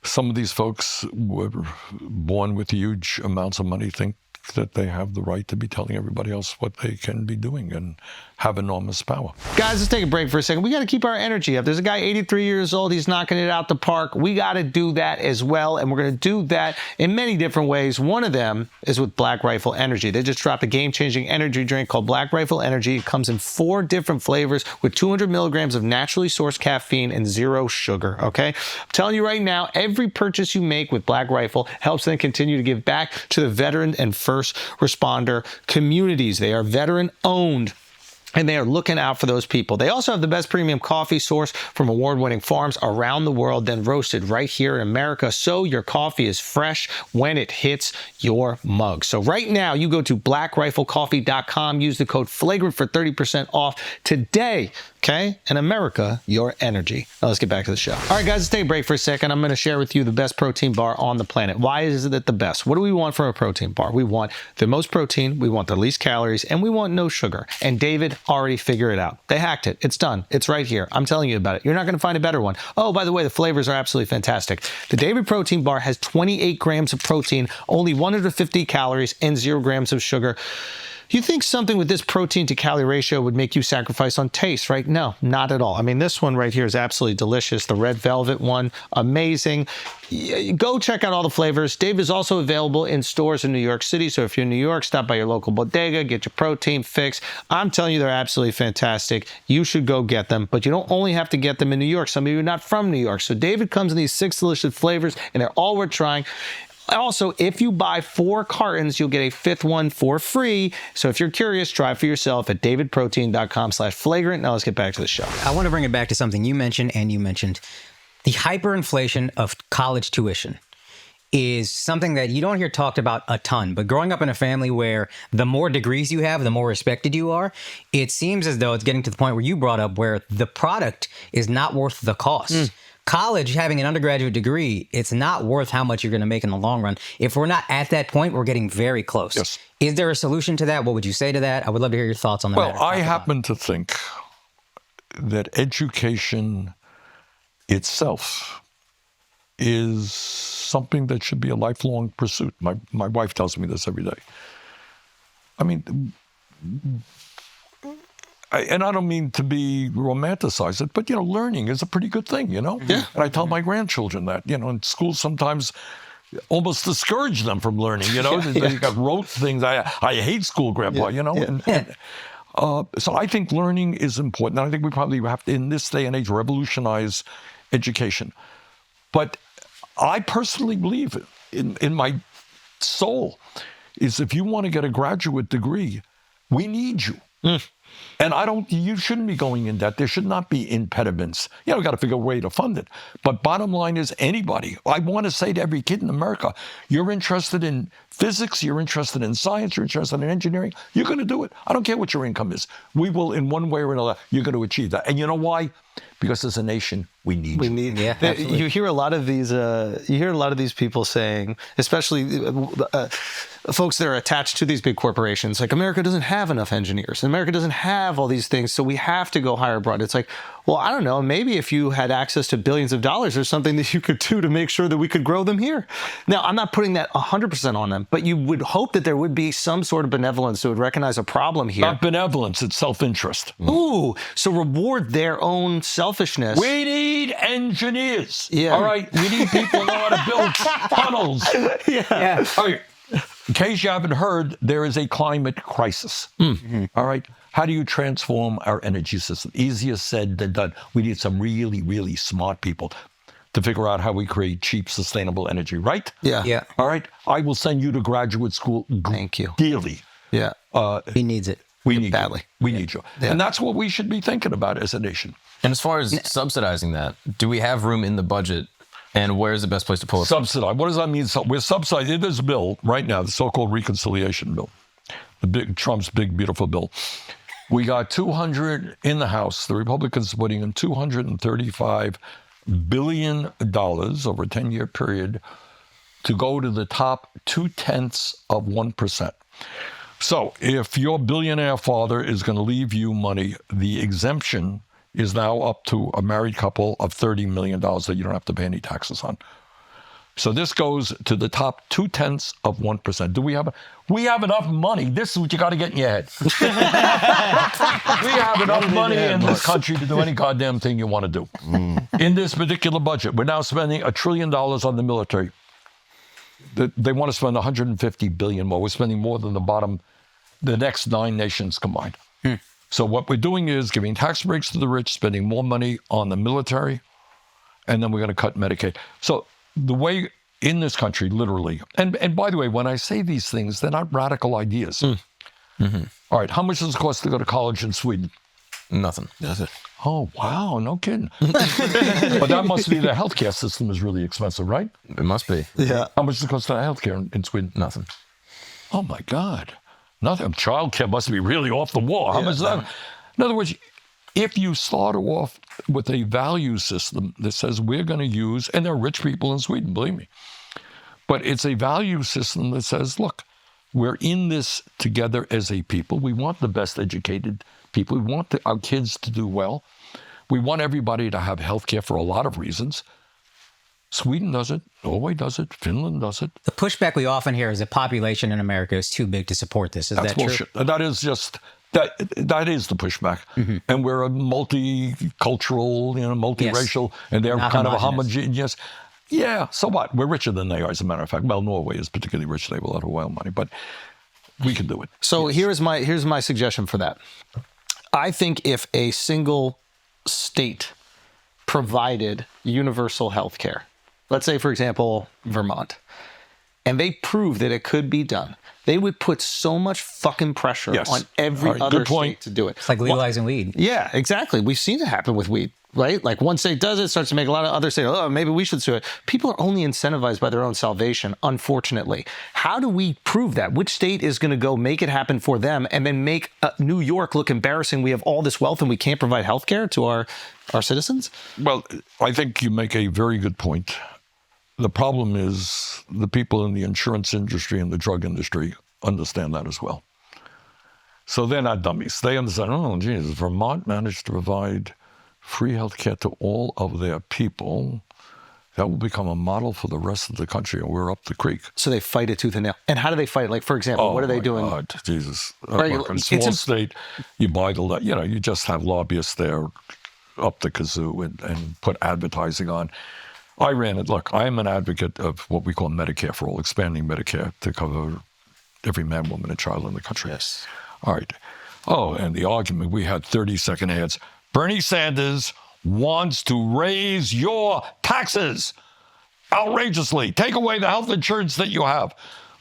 some of these folks were born with huge amounts of money, think that they have the right to be telling everybody else what they can be doing and have enormous power. Guys, let's take a break for a second. We got to keep our energy up. There's a guy 83 years old. He's knocking it out the park. We got to do that as well. And we're going to do that in many different ways. One of them is with Black Rifle Energy. They just dropped a game-changing energy drink called Black Rifle Energy. It comes in 4 different flavors with 200 milligrams of naturally sourced caffeine and 0 sugar, okay? I'm telling you right now, every purchase you make with Black Rifle helps them continue to give back to the veteran and first responder communities. They are veteran-owned, and they are looking out for those people. They also have the best premium coffee sourced from award-winning farms around the world, then roasted right here in America, so your coffee is fresh when it hits your mug. So right now, you go to blackriflecoffee.com, use the code FLAGRANT for 30% off today. Okay? And America, your energy. Now let's get back to the show. All right, guys, let's take a break for a second. I'm going to share with you the best protein bar on the planet. Why is it the best? What do we want from a protein bar? We want the most protein, we want the least calories, and we want no sugar. And David already figured it out. They hacked it. It's done. It's right here. I'm telling you about it. You're not going to find a better one. Oh, by the way, the flavors are absolutely fantastic. The David Protein Bar has 28 grams of protein, only 150 calories, and 0 grams of sugar. You think something with this protein to calorie ratio would make you sacrifice on taste, right? No, not at all. I mean, this one right here is absolutely delicious. The red velvet one, amazing. Go check out all the flavors. Dave is also available in stores in New York City. So if you're in New York, stop by your local bodega, get your protein fix. I'm telling you, they're absolutely fantastic. You should go get them, but you don't only have to get them in New York. Some of you are not from New York. So David comes in these 6 delicious flavors, and they're all worth trying. Also, if you buy 4 cartons, you'll get a 5th one for free. So if you're curious, try it for yourself at davidprotein.com/flagrant. Now let's get back to the show. I want to bring it back to something you mentioned, the hyperinflation of college tuition is something that you don't hear talked about a ton. But growing up in a family where the more degrees you have, the more respected you are, it seems as though it's getting to the point where you brought up where the product is not worth the cost. College, having an undergraduate degree, it's not worth how much you're going to make in the long run. If we're not at that point, we're getting very close. Yes. Is there a solution to that? What would you say to that? I would love to hear your thoughts on that. Well, I happen to think that education itself is something that should be a lifelong pursuit. My wife tells me this every day. I mean, and I don't mean to be romanticize it, but, learning is a pretty good thing, Yeah. And I tell my grandchildren that, in school sometimes almost discourage them from learning, They got rote things. I hate school, Grandpa, So I think learning is important. And I think we probably have to, in this day and age, revolutionize education. But I personally believe in my soul is if you want to get a graduate degree, we need you. And you shouldn't be going in debt. There should not be impediments. We got to figure a way to fund it. But bottom line is anybody, I want to say to every kid in America, you're interested in physics, you're interested in science, you're interested in engineering, you're going to do it. I don't care what your income is. We will, in one way or another, you're going to achieve that. And you know why? Because as a nation, we need you. You hear a lot of these people saying, especially folks that are attached to these big corporations, like America doesn't have enough engineers. America doesn't have all these things, so we have to go hire abroad. It's like, well, I don't know, maybe if you had access to billions of dollars, there's something that you could do to make sure that we could grow them here. Now, I'm not putting that 100% on them, but you would hope that there would be some sort of benevolence that would recognize a problem here. Not benevolence, it's self-interest. Ooh, so reward their own selfishness. We need engineers. Yeah. All right, we need people who know how to build tunnels. Yeah. All right. In case you haven't heard, there is a climate crisis. All right. How do you transform our energy system? Easier said than done. We need some really, really smart people to figure out how we create cheap, sustainable energy, right? Yeah. All right. I will send you to graduate school. Thank you. Dearly. Yeah. He needs it. We need badly. You. We need you. Yeah. And that's what we should be thinking about as a nation. And as far as subsidizing that, do we have room in the budget? And where's the best place to pull it? Subsidize. What does that mean? We're subsidizing this bill right now, the so-called reconciliation bill, Trump's big, beautiful bill. We got 200 in the House. The Republicans are putting in $235 billion over a 10-year period to go to the top 0.2%. So if your billionaire father is going to leave you money, the exemption is now up to a married couple of $30 million that you don't have to pay any taxes on. So this goes to the top 0.2%. Do we have enough money? This is what you got to get in your head. We have enough money in this country to do any goddamn thing you want to do. In this particular budget, we're now spending $1 trillion on the military. They want to spend $150 billion more. We're spending more than the next 9 nations combined. So what we're doing is giving tax breaks to the rich, spending more money on the military, and then we're going to cut Medicaid. So the way in this country, literally, and by the way, when I say these things, they're not radical ideas. All right, how much does it cost to go to college in Sweden? Nothing. Oh, wow, no kidding. But that must be the healthcare system is really expensive, right? It must be. Yeah. How much does it cost to have healthcare in Sweden? Nothing. Oh, my God. Nothing. Childcare must be really off the wall. How much is that? In other words, if you start off with a value system that says we're going to use, and there are rich people in Sweden, believe me, but it's a value system that says, look, we're in this together as a people. We want the best educated people. We want our kids to do well. We want everybody to have health care for a lot of reasons. Sweden does it. Norway does it. Finland does it. The pushback we often hear is the population in America is too big to support this. Is that bullshit. true? That is just that is the pushback. And we're a multicultural, multiracial, and they're Not kind of a homogenous. homogeneous. Yeah, so what? We're richer than they are, as a matter of fact. Well, Norway is particularly rich. They have a lot of oil money, but we can do it. So here's my suggestion for that. I think if a single state provided universal health care, let's say, for example, Vermont, and they proved that it could be done, they would put so much fucking pressure on every other state to do it. It's like legalizing weed. Yeah, exactly. We've seen it happen with weed, right? Like one state does it, starts to make a lot of other states, oh, maybe we should do it. People are only incentivized by their own salvation, unfortunately. How do we prove that? Which state is going to go make it happen for them and then make New York look embarrassing? We have all this wealth and we can't provide health care to our citizens? Well, I think you make a very good point. The problem is the people in the insurance industry and the drug industry understand that as well. So they're not dummies. They understand, oh, geez, Vermont managed to provide free health care to all of their people. that will become a model for the rest of the country, and we're up the creek. So they fight it tooth and nail. And how do they fight? Like, for example, what are they doing? God, Jesus. Right, Look, in a small state, you buy you just have lobbyists there up the kazoo and put advertising on. I ran it. Look, I am an advocate of what we call Medicare for all, expanding Medicare to cover every man, woman, and child in the country. Yes. All right. Oh, and the argument, we had 30-second ads. Bernie Sanders wants to raise your taxes outrageously. Take away the health insurance that you have.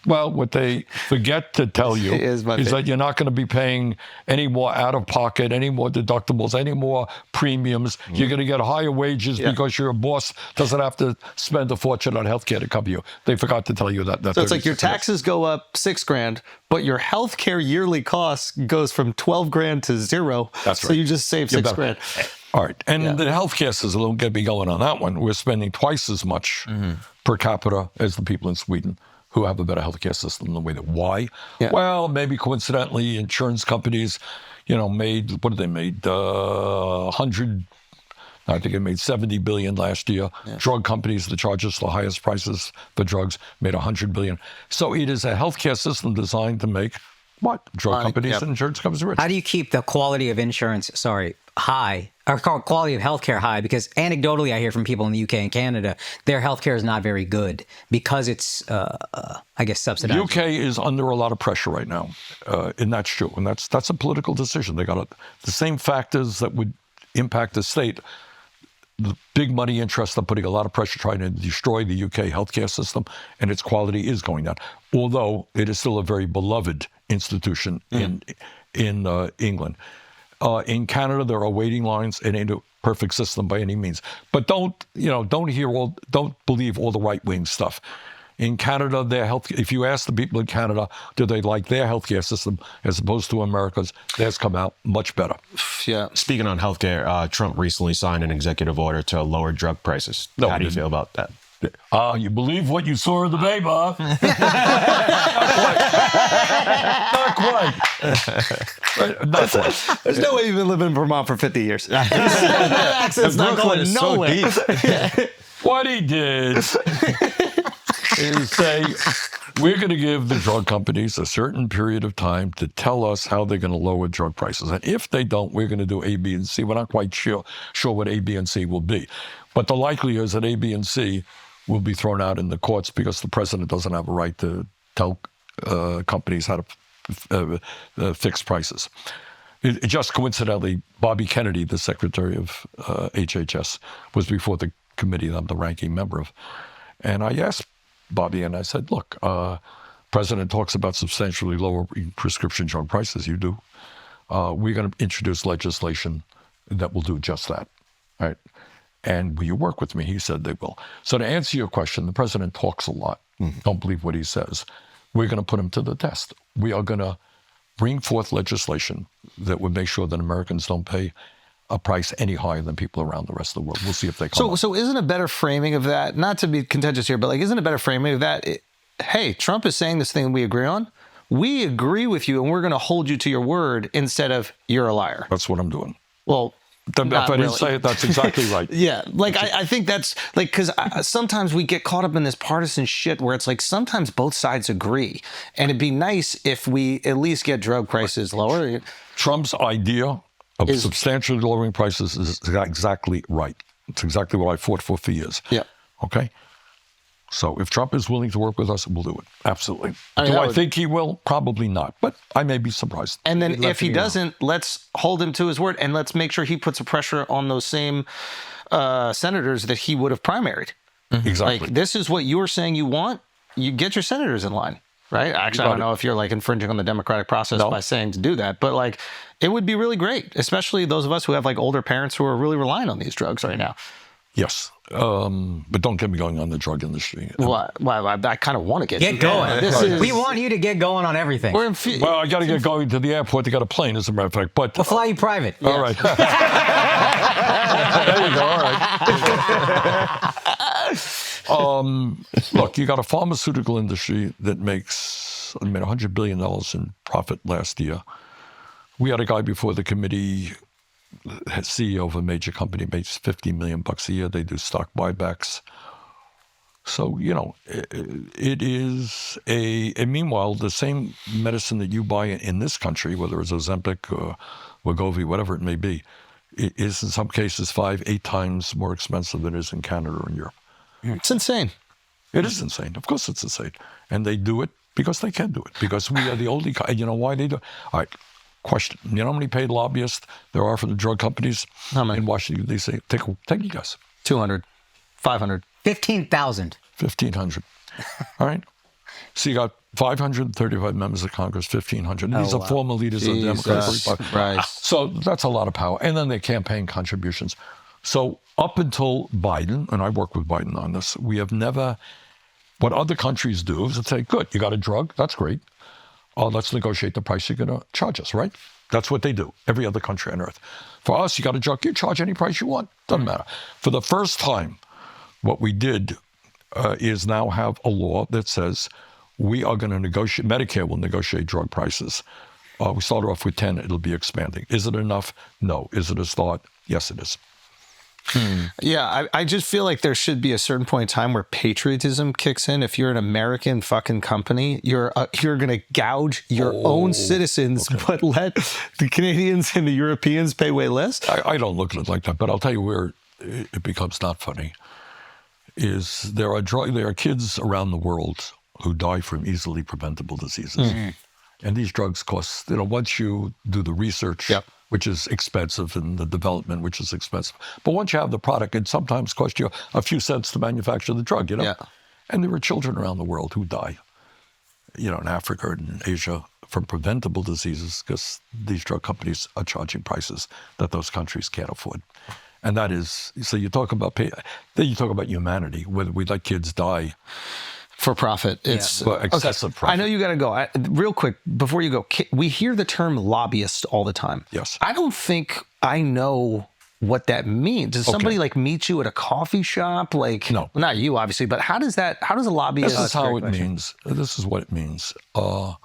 Well, what they forget to tell you is that you're not going to be paying any more out-of-pocket, any more deductibles, any more premiums. You're going to get higher wages because your boss doesn't have to spend a fortune on health care to cover you. They forgot to tell you that. So it's like your taxes go up $6,000, but your health care yearly cost goes from $12,000 to zero. That's right. So you just save $6,000. All right. And the healthcare system don't get me going on that one. We're spending twice as much per capita as the people in Sweden who have a better healthcare system than we do. Why? Yeah. Well, maybe coincidentally, insurance companies, made, what did they made? 100, I think it made 70 billion last year. Yeah. Drug companies that charge us the highest prices for drugs made 100 billion. So it is a healthcare system designed to make what? Drug companies and insurance companies rich. How do you keep the quality of insurance, high, or quality of healthcare high? Because anecdotally, I hear from people in the UK and Canada, their healthcare is not very good because it's, I guess, subsidized. The UK is under a lot of pressure right now, and that's true. And that's a political decision. They got the same factors that would impact the state. The big money interests are putting a lot of pressure trying to destroy the UK healthcare system, and its quality is going down. Although it is still a very beloved institution in England. In Canada, there are waiting lines. It ain't a perfect system by any means. But don't believe all the right-wing stuff. In Canada, if you ask the people in Canada, do they like their healthcare system as opposed to America's, theirs come out much better. Yeah. Speaking on healthcare, Trump recently signed an executive order to lower drug prices. How do you feel about that? You believe what you saw in the paper. Not quite. There's no way you've been living in Vermont for 50 years. That accent's not going nowhere. What he did is say, we're going to give the drug companies a certain period of time to tell us how they're going to lower drug prices. And if they don't, we're going to do A, B, and C. We're not quite sure what A, B, and C will be. But the likelihood is that A, B, and C will be thrown out in the courts because the president doesn't have a right to tell companies how to fix prices. It just coincidentally, Bobby Kennedy, the secretary of HHS, was before the committee that I'm the ranking member of. And I asked Bobby, and I said, look, president talks about substantially lower prescription drug prices. You do. We're going to introduce legislation that will do just that. Right? And will you work with me? He said they will. So to answer your question, the president talks a lot. Don't believe what he says. We're going to put him to the test. We are going to bring forth legislation that would make sure that Americans don't pay a price any higher than people around the rest of the world. We'll see if they come. So isn't a better framing of that, not to be contentious here, but like, isn't a better framing of that, hey, Trump is saying this thing we agree on. We agree with you, and we're going to hold you to your word instead of you're a liar. That's what I'm doing. Well, if I didn't say it, that's exactly right. Yeah. Like, I think that's like, because sometimes we get caught up in this partisan shit where it's like sometimes both sides agree. And it'd be nice if we at least get drug prices lower. Trump's idea of substantially lowering prices is exactly right. It's exactly what I fought for years. Yeah. Okay? So if Trump is willing to work with us, we'll do it. Absolutely. Do I think he will? Probably not. But I may be surprised. And then if he doesn't, let's hold him to his word and let's make sure he puts a pressure on those same senators that he would have primaried. Exactly. Like, this is what you're saying you want. You get your senators in line. Right? Actually, I don't know if you're like infringing on the democratic process by saying to do that, but like it would be really great, especially those of us who have like older parents who are really relying on these drugs right now. Yes. But don't get me going on the drug industry. Well, I kind of want to get going. We want you to get going on everything. Well, I got to get going to the airport to get a plane, as a matter of fact. But we'll fly you private. All right. There you go. All right. Look, you got a pharmaceutical industry that makes $100 billion in profit last year. We had a guy before the committee, CEO of a major company, makes $50 million a year. They do stock buybacks. So, it is and meanwhile, the same medicine that you buy in this country, whether it's Ozempic or Wegovy, whatever it may be, it is in some cases 5-8 times more expensive than it is in Canada or in Europe. It's insane. It is insane. Of course it's insane. And they do it because they can do it, because we are the only, you know why they do it? All right, question. You know how many paid lobbyists there are for the drug companies How many? in Washington, D.C.? Take a guess. 200, 500. 15,000. 1,500. All right. So you got 535 members of Congress, 1,500. And these are wow. former leaders of the Jesus Democratic Party. Christ. So that's a lot of power. And then their campaign contributions. So up until Biden, and I work with Biden on this, we have never, what other countries do is say, good, you got a drug, that's great. Let's negotiate the price you're going to charge us, right? That's what they do, every other country on earth. For us, you got a drug, you charge any price you want, doesn't matter. For the first time, what we did is now have a law that says we are going to negotiate, Medicare will negotiate drug prices. We started off with 10, it'll be expanding. Is it enough? No. Is it a start? Yes, it is. Yeah, I just feel like there should be a certain point in time where patriotism kicks in. If you're an American fucking company, you're going to gouge your own citizens, but let the Canadians and the Europeans pay way less. I don't look at it like that, but I'll tell you where it becomes not funny. Is there are kids around the world who die from easily preventable diseases. And these drugs cost, once you do the research, Yep. which is expensive, and the development, which is expensive. But once you have the product, it sometimes costs you a few cents to manufacture the drug, Yeah. And there are children around the world who die, in Africa and Asia from preventable diseases because these drug companies are charging prices that those countries can't afford. And that is, so you talk about then you talk about humanity, whether we let kids die For profit. It's excessive profit. I know you got to go. Real quick, before you go, we hear the term lobbyist all the time. Yes. I don't think I know what that means. Does somebody meet you at a coffee shop? No. Not you, obviously, but how does a lobbyist? This is how it means. This is what it means. I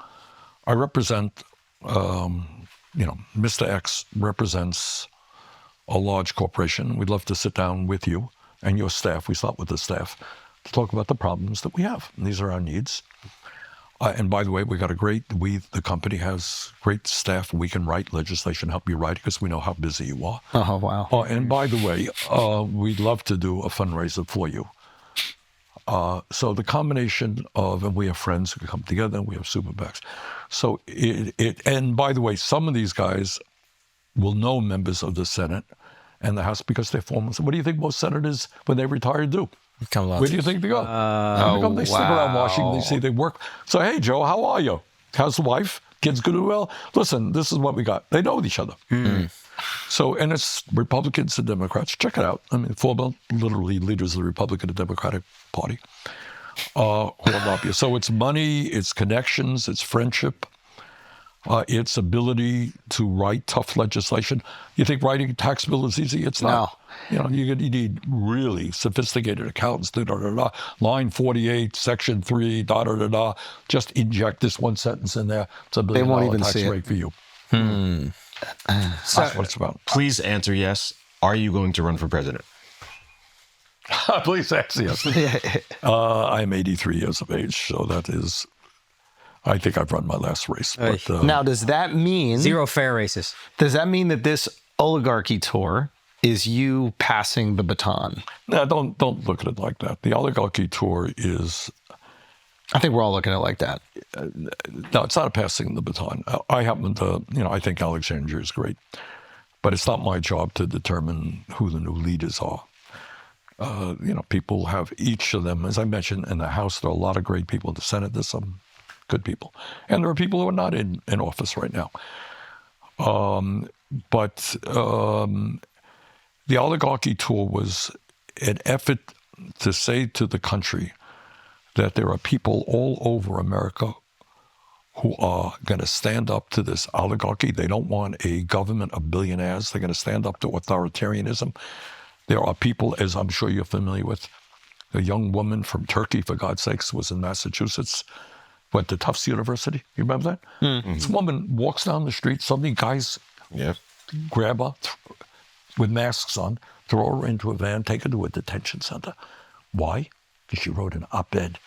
represent, Mr. X represents a large corporation. We'd love to sit down with you and your staff. We start with the staff to talk about the problems that we have. And these are our needs. And by the way, the company has great staff. We can write legislation, help you write it, because we know how busy you are. Oh, wow. And by the way, we'd love to do a fundraiser for you. So the combination of, and we have friends who come together, and we have super PACs. So and by the way, some of these guys will know members of the Senate and the House because they're former. What do you think most senators, when they retire, do? Where do you think they go? They stick around Washington, D.C., they work. So, hey, Joe, how are you? How's the wife? Kids good and well? Listen, this is what we got. They know each other. So, and it's Republicans and Democrats. Check it out. I mean, former, literally, leaders of the Republican and Democratic Party who are lobbyists. So it's money, it's connections, it's friendship, its ability to write tough legislation. You think writing a tax bill is easy? It's not. You need really sophisticated accountants. Line 48, section 3, Just inject this one sentence in there. It's $1 billion won't even tax see it. rate for you. That's what it's about. Please answer yes. Are you going to run for president? Please answer yes. I'm 83 years of age, so that is. I think I've run my last race. But, Now, does that mean... Zero fair races. Does that mean that this oligarchy tour is you passing the baton? No, don't look at it like that. The oligarchy tour is... I think we're all looking at it like that. No, it's not a passing the baton. I happen to, I think Alexandria is great. But it's not my job to determine who the new leaders are. People have each of them. As I mentioned, in the House, there are a lot of great people. In the Senate, there's some good people. And there are people who are not in office right now. But the oligarchy tour was an effort to say to the country that there are people all over America who are going to stand up to this oligarchy. They don't want a government of billionaires. They're going to stand up to authoritarianism. There are people, as I'm sure you're familiar with, a young woman from Turkey, for God's sakes, was in Massachusetts, went to Tufts University. You remember that? Mm-hmm. This woman walks down the street. Suddenly guys grab her with masks on, throw her into a van, take her to a detention center. Why? She wrote an op-ed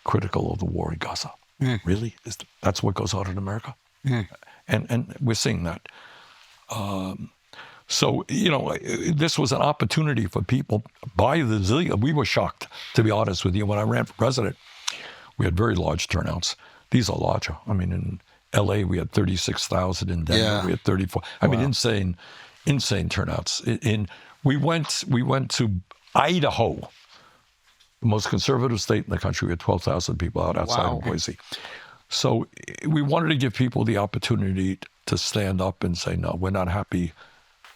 critical of the war in Gaza. Really? That's what goes on in America? And we're seeing that. So, this was an opportunity for people by the zillion. We were shocked, to be honest with you. When I ran for president, we had very large turnouts. These are larger. I mean, in LA, we had 36,000. In Denver, we had 34. I mean, insane turnouts. We went to Idaho, the most conservative state in the country. We had 12,000 people out outside of Boise. So we wanted to give people the opportunity to stand up and say, no, we're not happy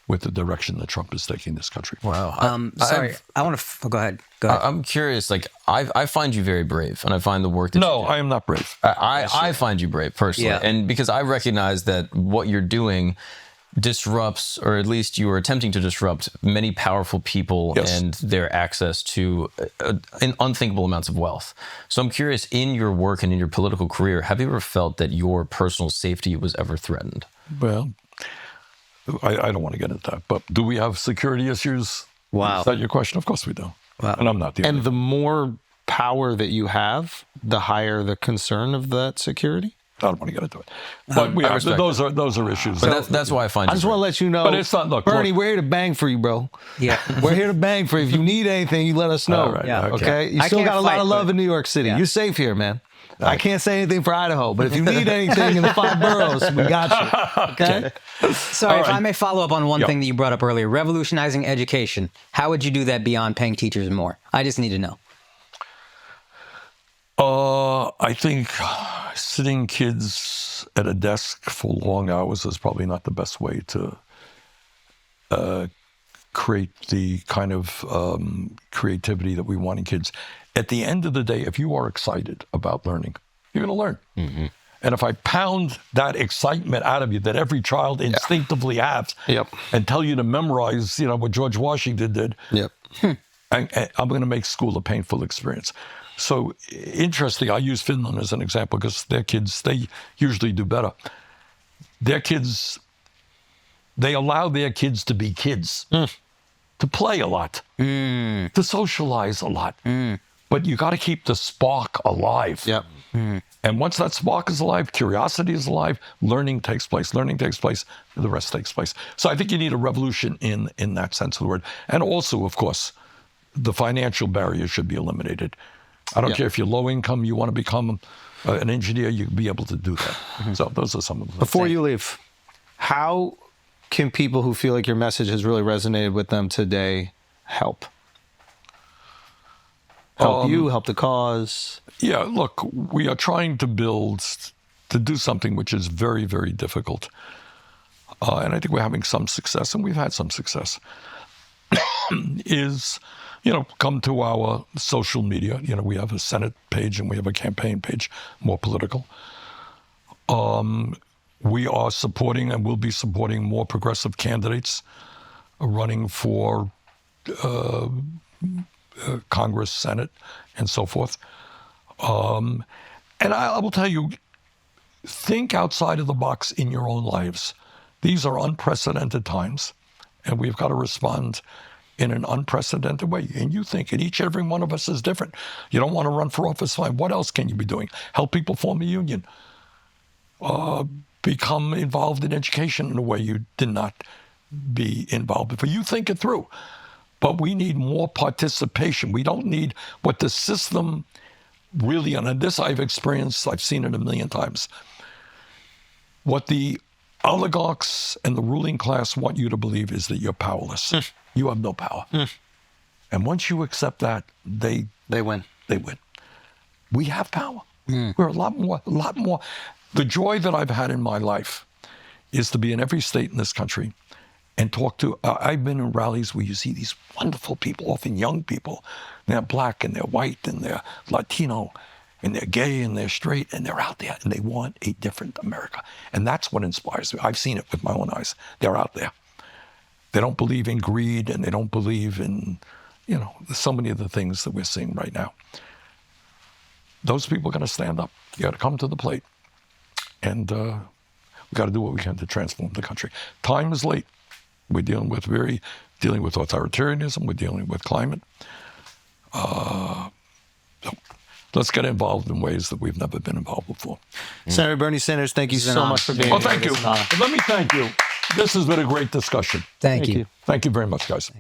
with the direction that Trump is taking this country. Wow. Sorry, I want to go ahead. Go ahead. I'm curious. Like, I find you very brave, and I find the work that you do. I am not brave. I find you brave personally, and because I recognize that what you're doing disrupts, or at least you are attempting to disrupt, many powerful people and their access to unthinkable amounts of wealth. So I'm curious, in your work and in your political career, have you ever felt that your personal safety was ever threatened? Well, I don't want to get into that, but do we have security issues? Wow. Is that your question? Of course we do. Wow. And I'm not the only And the more power that you have, the higher the concern of that security? I don't want to get into it. But we have, those are issues. But that's why I find I just want to let you know, But it's not, look, Bernie, we're here to bang for you, bro. Yeah. We're here to bang for you. If you need anything, you let us know. All right, Yeah. Okay? You I still can't got a lot fight, of love but- in New York City. Yeah. You're safe here, man. I can't say anything for Idaho, but if you need anything in the 5 boroughs, we got you. Okay? Sorry, if I may follow up on one thing that you brought up earlier, revolutionizing education. How would you do that beyond paying teachers more? I just need to know. I think sitting kids at a desk for long hours is probably not the best way to create the kind of creativity that we want in kids. At the end of the day, if you are excited about learning, you're going to learn. Mm-hmm. And if I pound that excitement out of you that every child instinctively has, and tell you to memorize, what George Washington did, I'm going to make school a painful experience. So interesting, I use Finland as an example because their kids, they usually do better. Their kids, they allow their kids to be kids, to play a lot, to socialize a lot. But you got to keep the spark alive. And once that spark is alive, curiosity is alive, learning takes place, the rest takes place. So I think you need a revolution in that sense of the word. And also, of course, the financial barrier should be eliminated. I don't care if you're low income, you want to become an engineer, you can be able to do that. So those are some of the Before you leave, how can people who feel like your message has really resonated with them today help? Help you, help the cause? Yeah, look, we are trying to do something which is very, very difficult. And I think we're having some success, and we've had some success, is, come to our social media. We have a Senate page and we have a campaign page, more political. We are supporting and will be supporting more progressive candidates running for Congress, Senate, and so forth. And I will tell you, think outside of the box in your own lives. These are unprecedented times, and we've got to respond in an unprecedented way. And you think, and each and every one of us is different. You don't want to run for office, fine. What else can you be doing? Help people form a union. Become involved in education in a way you did not be involved before. You think it through. But we need more participation. We don't need what the system really, and this I've experienced, I've seen it a million times. What the oligarchs and the ruling class want you to believe is that you're powerless. You have no power. And once you accept that, they win. They win. We have power. We're a lot more. The joy that I've had in my life is to be in every state in this country and talk to, I've been in rallies where you see these wonderful people, often young people. They're black and they're white and they're Latino and they're gay and they're straight and they're out there and they want a different America. And that's what inspires me. I've seen it with my own eyes. They're out there. They don't believe in greed and they don't believe in, so many of the things that we're seeing right now. Those people are going to stand up. You got to come to the plate. And we got to do what we can to transform the country. Time is late. We're dealing with authoritarianism. We're dealing with climate. Let's get involved in ways that we've never been involved before. Senator Bernie Sanders, thank you This is an so honor. much for being Well, here. thank you. It's an honor. Let me thank you. This has been a great discussion. Thank you. Thank you very much, guys.